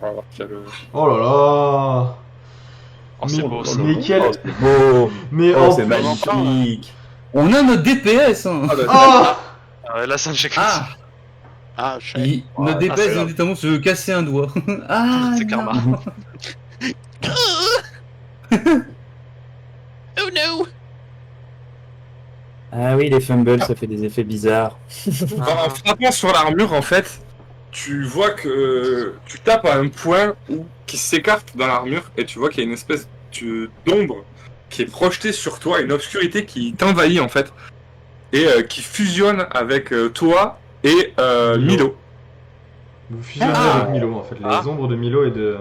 On va voir qu'il y a le... Oh là là. Oh, c'est Mais- beau ça. mais quel... Oh, c'est beau. Mais Oh, en c'est plus- magnifique. On a notre DPS, hein. Ah, bah, Ah Là, ça me fait Ah, Ah, je sais. notre c'est DPS vient grave. notamment se casser un doigt. Ah, C'est non. karma. Oh no. Ah oui, les fumbles, ça fait des effets bizarres. En frappant sur l'armure, en fait, tu vois que tu tapes à un point qui s'écarte dans l'armure et tu vois qu'il y a une espèce d'ombre qui est projetée sur toi, une obscurité qui t'envahit en fait et qui fusionne avec toi et Milo. Vous fusionnez Ah. avec Milo en fait. Les Ah. ombres de Milo et de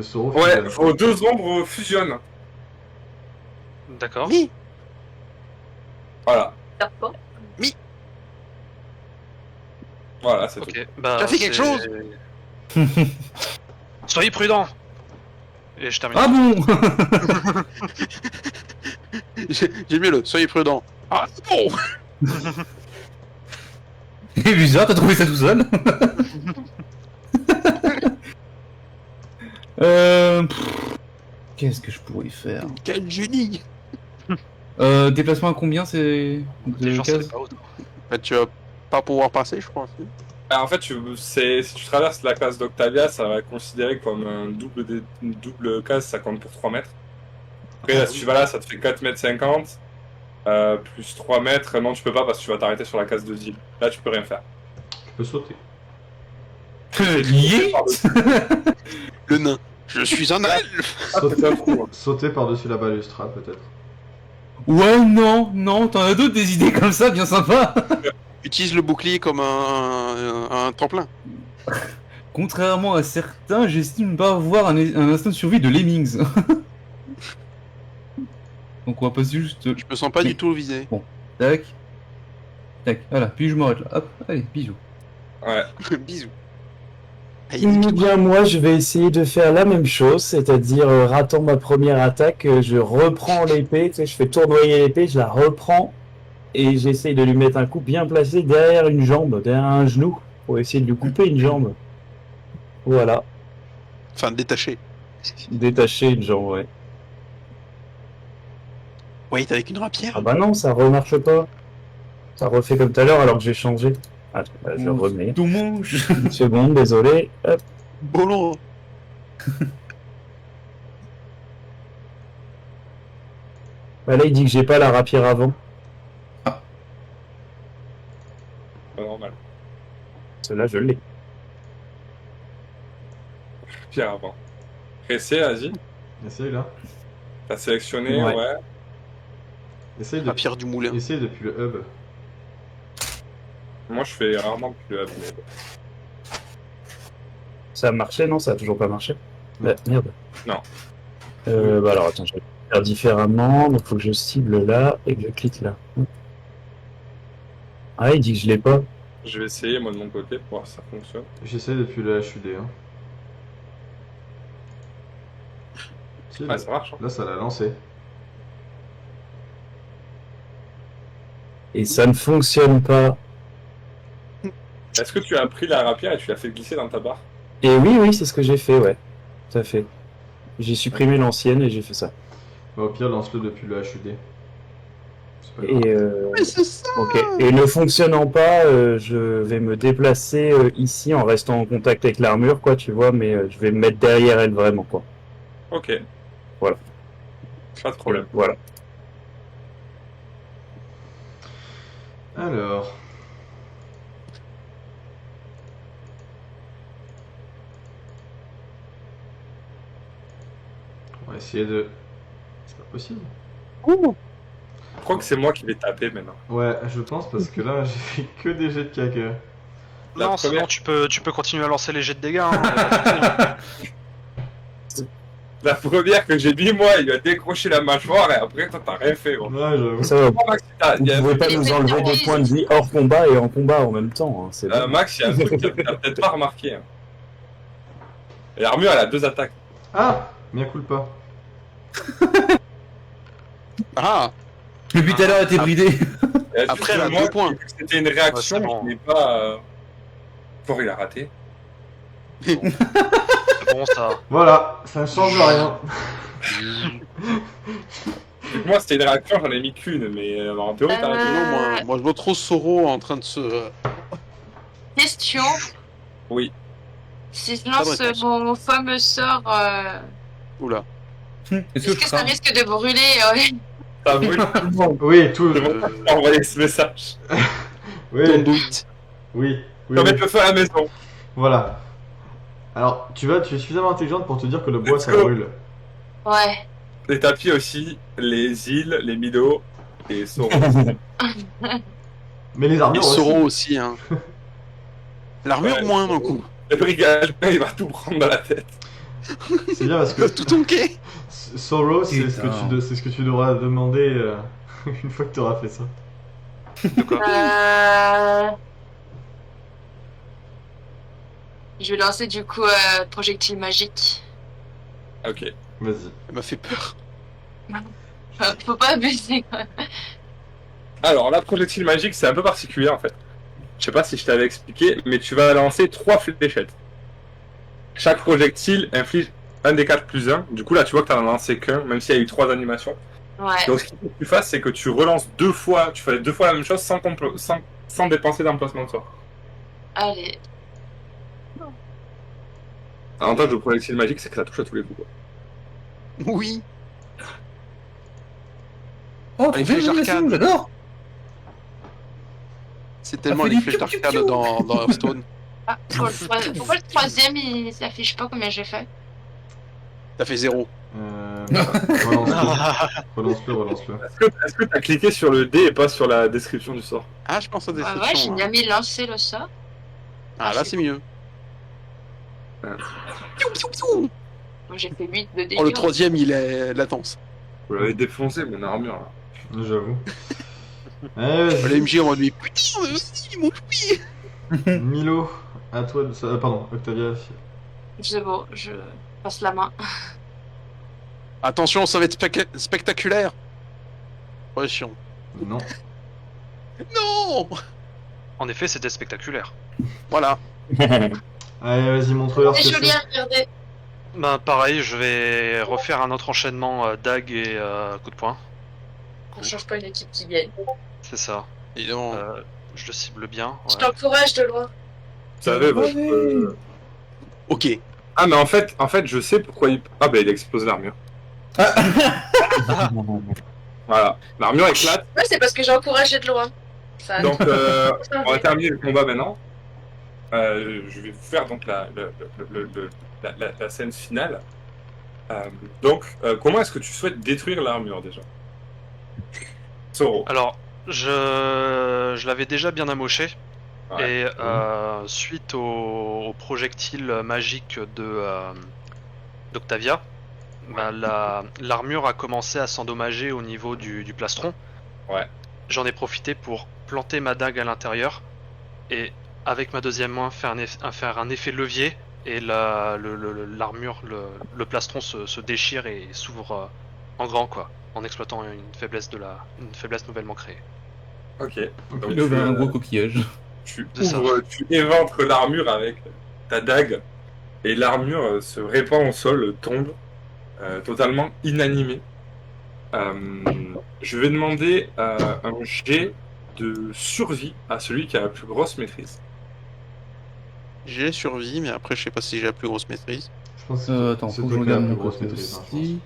Soro Ouais, fusionnent. vos deux ombres fusionnent. D'accord. Oui. Voilà, Serpent. voilà, c'est tout. Ok. Bah, T'as fait quelque chose? Soyez prudents. Et je termine. Ah bon. J'ai mieux le. Soyez prudents. Ah bon. C'est bizarre, t'as trouvé ça tout seul. Qu'est-ce que je pourrais faire? Quel génie. Déplacement à combien c'est Les de gens cases savent pas autant. Bah, tu vas pas pouvoir passer, je crois. En fait, si tu traverses la case d'Octavia, ça va être considéré comme une double case, ça compte pour 3 mètres. Après, là, si tu vas là, ça te fait 4 mètres 50, plus 3 mètres. Non, tu peux pas parce que tu vas t'arrêter sur la case de Zil. Là, tu peux rien faire. Tu peux sauter. Lié. Le nain. Je suis un elfe. Sauter par-dessus la balustrade peut-être. Ouais, non, t'en as d'autres des idées comme ça, bien sympa. Utilise le bouclier comme un tremplin. Contrairement à certains, j'estime pas avoir un instinct de survie de Lemmings. Donc on va passer juste... Je me sens pas du tout visé. Tac. Tac, voilà, puis je m'arrête là. Hop, allez, bisous. Ouais. Bisous. Eh bien, moi, je vais essayer de faire la même chose, c'est-à-dire, ratant ma première attaque, je reprends l'épée, tu sais, je fais tournoyer l'épée, je la reprends, et j'essaye de lui mettre un coup bien placé derrière une jambe, derrière un genou, pour essayer de lui couper une jambe. Voilà, Enfin, détaché. détacher une jambe, ouais. Ouais, t'es avec une rapière. Ah bah non, ça remarche pas. Ça refait comme tout à l'heure alors que j'ai changé. Attends, je remets. Dommage. Une seconde, désolé. Hop. Bolo. Bah là, il dit que j'ai pas la rapière avant. Pas normal. Celle-là, je l'ai. Pierre avant. Pressé, vas-y. Essaye là. T'as sélectionné, Ouais. ouais. Essaye La pierre du moulin. Essaye depuis le hub. Moi, je fais rarement plus hub, mais bon. Ça a marché, non? Ça a toujours pas marché? Non. Merde. Non. Bah alors, attends, je vais faire différemment. Donc, faut que je cible là et que je clique là. Ah, il dit que je l'ai pas. Je vais essayer, moi, de mon côté, pour voir si ça fonctionne. J'essaye depuis le HUD. Hein. Si, Ouais, ça marche. Hein. là, ça l'a lancé. Et ça ne fonctionne pas. Est-ce que tu as pris la rapière et tu l'as fait glisser dans ta barre? Et oui, c'est ce que j'ai fait, ouais. Tout à fait. J'ai supprimé l'ancienne et j'ai fait ça. Bah, au pire, lance-le depuis le HUD. C'est pas grave. Et Mais c'est ça. ok. Et ne fonctionnant pas, je vais me déplacer ici en restant en contact avec l'armure, quoi, tu vois, mais je vais me mettre derrière elle vraiment, quoi. Ok. Voilà. Pas de problème. Voilà. Alors. On va essayer de. C'est pas possible. Je crois que c'est moi qui vais taper maintenant. Ouais, je pense parce que là, j'ai fait que des jets de caca. La Non, première- sinon tu peux continuer à lancer les jets de dégâts. Hein, y a pas de souci. La première que j'ai dit, moi, il a décroché la mâchoire et après, toi, t'as rien fait, gros. Ouais, j'avoue. Ça va. Oh, Max, Vous pouvez pas Il nous est enlever des pété. points de vie hors combat et en combat en même temps. Hein. C'est bon. Max, il y a un truc que t'as peut-être pas remarqué. Hein. L'armure, elle a 2 attaques. Ah, mea culpa. Ah, Depuis tout à l'heure, elle était bridée. Et Après, juste elle a moi, 2 points. vu que c'était une réaction, Ouais, c'est bon. je n'ai pas... Fort, il a raté. C'est bon ça. Voilà, ça ne change rien. Vu que moi, c'était une réaction, j'en ai mis qu'une, mais en théorie, t'as raté. non, moi je vois trop Soro en train de se. Question. Oui. Si je lance réponse. mon fameux sort, Oula. est-ce que ça risque de brûler Ça brûle tout le monde. Oui, tout. C'est bon, t'as envoyé ce message. Oui, Don't do it. oui, oui, Je vais oui. mettre le feu à la maison. Voilà. Alors, tu es suffisamment intelligente pour te dire que le bois, ça Let's go. brûle. Ouais. Les tapis aussi, les îles, les midos et Sauron. Mais les Et armures aussi. Soro aussi, hein. L'armure Ouais. moins d'un coup. Le brigade, il va tout prendre dans la tête. C'est bien parce que Tout tanké. Sorrow, c'est ce, Putain. c'est ce que tu devras demander une fois que tu auras fait ça. Je vais lancer du coup projectile magique. Ok. Vas-y. Elle m'a fait peur. Faut pas abuser quoi. Alors, la projectile magique, c'est un peu particulier en fait. Je sais pas si je t'avais expliqué, mais tu vas lancer 3 fléchettes. Chaque projectile inflige un des 4 plus 1. Du coup, là, tu vois que t'en as lancé qu'un, même s'il y a eu 3 animations. Ouais. Donc, ce qu'il faut que tu fasses, c'est que tu relances 2 fois, tu fais 2 fois la même chose sans dépenser d'emplacement de sort. Allez. L'avantage de projectile magique, c'est que ça touche à tous les coups. Quoi. Oui. Oh, Les trop bien, flèches d'arcane. j'adore. C'est tellement fait les du flèches piou, piou, d'arcade piou. dans Hearthstone. Ah, pourquoi le troisième il s'affiche pas combien j'ai fait? T'as fait 0. Relance-le, relance-le. Est-ce que t'as cliqué sur le dé et pas sur la description du sort? Ah, je pense à des Ouais, ouais, j'ai jamais lancé le sort. Ah, là c'est mieux. Moi j'ai fait 8 de dégâts. Oh, le troisième, il est latence. Vous l'avez défoncé, mon armure là. J'avoue. Allez, vas-y. LMG en lui, putain, mais aussi, mon choupi. Milo, à toi de ça. Pardon, Octavia. C'est bon, je passe la main. Attention, ça va être spectaculaire. Ouais, chiant. Non. Non. En effet, c'était spectaculaire. Voilà. Allez, vas-y, montre-leur ce C'est que joli c'est. à regarder. Bah pareil, je vais refaire un autre enchaînement dague et coup de poing. On change pas une équipe qui gagne. C'est ça. Évidemment. Je le cible bien. Je Ouais. t'encourage de loin. Vous savez, votre... Ok. Ah, mais en fait, je sais pourquoi il... Ah, bah, il explose l'armure. Voilà, l'armure éclate. Ouais, c'est parce que j'ai encouragé de loin. Ça... Donc, on va terminer le combat maintenant. Je vais vous faire donc la scène finale. Comment est-ce que tu souhaites détruire l'armure déjà, Soro? Alors, je l'avais déjà bien amoché. Ouais. Et suite au projectile magique d'Octavia, bah, l'armure a commencé à s'endommager au niveau du plastron. Ouais. J'en ai profité pour planter ma dague à l'intérieur et avec ma deuxième main faire un effet levier et l'armure, le plastron se déchire et s'ouvre en grand quoi, en exploitant une faiblesse nouvellement créée. Ok. Donc, Il y avait un gros coquillage. tu C'est éventres l'armure avec ta dague et l'armure se répand au sol, tombe totalement inanimée. Je vais demander un jet de survie à celui qui a la plus grosse maîtrise. J'ai survie, mais après, je sais pas si j'ai la plus grosse maîtrise. Je pense que Attends, c'est faut que toi je qui as la regarde plus mon grosse côté maîtrise, hein, je aussi.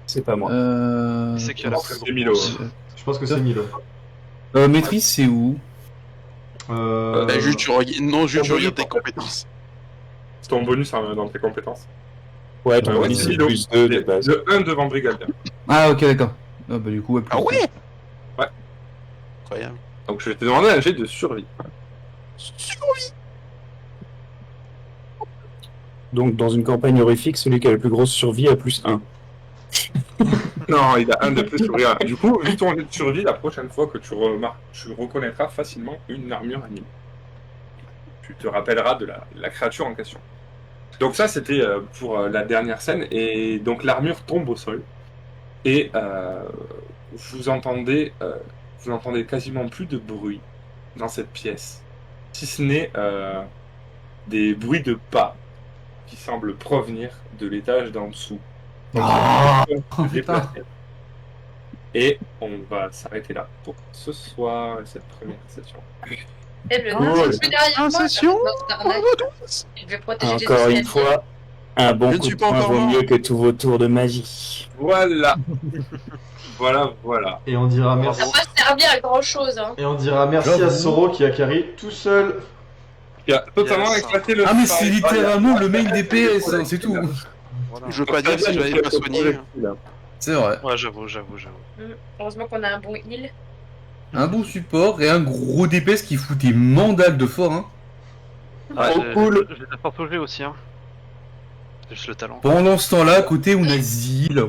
C'est pas moi. Qui c'est qui a la pense plus que c'est Milo, grosse hein. Je pense que c'est Milo. Maîtrise, c'est où? Juste, tu bonus, regardes tes en fait. compétences. C'est ton bonus dans tes compétences. Ouais, ton Ouais, bonus c'est c'est Milo. plus 2 de base. Le 1 devant Brigalda. Ah, ok, d'accord. Ah, bah, du coup, ouais, plus Ah ouais Ouais. Incroyable. Donc je vais te demander un jet de survie. Donc, dans une campagne horrifique, celui qui a la plus grosse survie a plus 1. Non, il a un de plus sur rien. Du coup, vu ton jet de survie, la prochaine fois que tu reconnaîtras facilement une armure animée. Tu te rappelleras de la créature en question. Donc ça, c'était pour la dernière scène. Et donc l'armure tombe au sol. Et vous entendez quasiment plus de bruit dans cette pièce. Si ce n'est des bruits de pas qui semblent provenir de l'étage d'en dessous. Ah, Se déplacer. Et on va s'arrêter là pour ce soir et cette première session. Eh ben, Cool. je suis derrière moi. Sensation. Je vais protéger les Encore une escaliers. fois, un bon Je ne coup suis de pas poing encore vaut mort. mieux que tous vos tours de magie. Voilà. Voilà. Et on dira Ça merci. va pas servir à grand chose. Hein. Et on dira merci à J'avoue. Soro qui a carry tout seul. Il a totalement Yes. éclaté le Ah, mais spy. c'est littéralement le main DPS, hein, c'est tout. Je veux pas dire si je l'avais pas soigné. C'est vrai. Ouais, j'avoue. Heureusement qu'on a un bon heal. Un bon support et un gros DPS qui fout des mandales de fort, hein. Trop cool. J'ai la force au jeu aussi, hein. J'ai juste le talent. Pendant ce temps-là, à côté, on a Zil.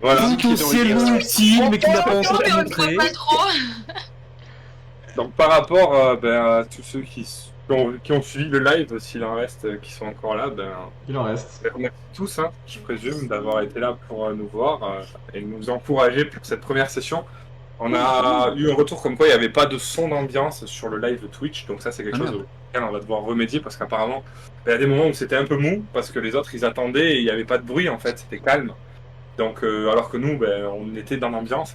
Voilà. Potentiellement utile, mais qui n'a pas encore mais on ne montré. croit pas trop. Donc par rapport à tous ceux qui ont suivi le live, s'il en reste qui sont encore là, Il en reste. merci tous, hein, je présume, d'avoir été là pour nous voir et nous encourager pour cette première session. On a eu un retour comme quoi il n'y avait pas de son d'ambiance sur le live Twitch, donc ça c'est quelque Ah, chose merde. auquel on va devoir remédier parce qu'apparemment il y a des moments où c'était un peu mou parce que les autres ils attendaient et il n'y avait pas de bruit en fait, c'était calme. Donc alors que nous on était dans l'ambiance.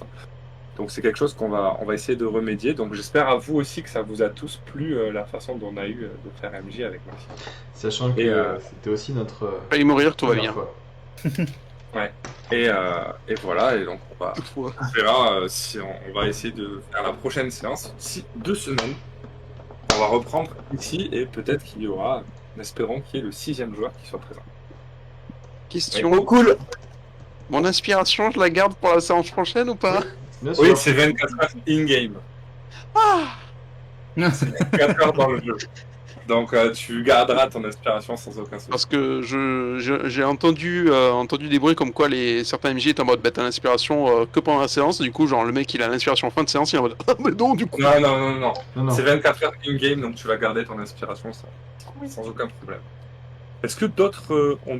Donc c'est quelque chose on va essayer de remédier. Donc j'espère à vous aussi que ça vous a tous plu la façon dont on a eu de faire MJ avec moi. Sachant que Et, c'était aussi notre. Failli mourir, tout va première bien. fois. Et voilà, et donc on verra si on va essayer de faire la prochaine séance d'ici 2 semaines. On va reprendre ici et peut-être qu'il y aura, espérons qu'il y ait le 6e joueur qui soit présent. Question. Trop cool. Mon inspiration, je la garde pour la séance prochaine ou pas? Bien sûr. Oui, c'est 24 heures in-game. Ah 24 heures dans le jeu. Donc tu garderas ton inspiration sans aucun souci. Parce que j'ai entendu des bruits comme quoi certains MJ étaient en mode t'as l'inspiration que pendant la séance, du coup genre le mec il a l'inspiration en fin de séance, il est en mode ah mais non du coup. Non. Non, non. C'est 24 heures in-game, donc tu vas garder ton inspiration sans aucun problème. Est-ce que d'autres ont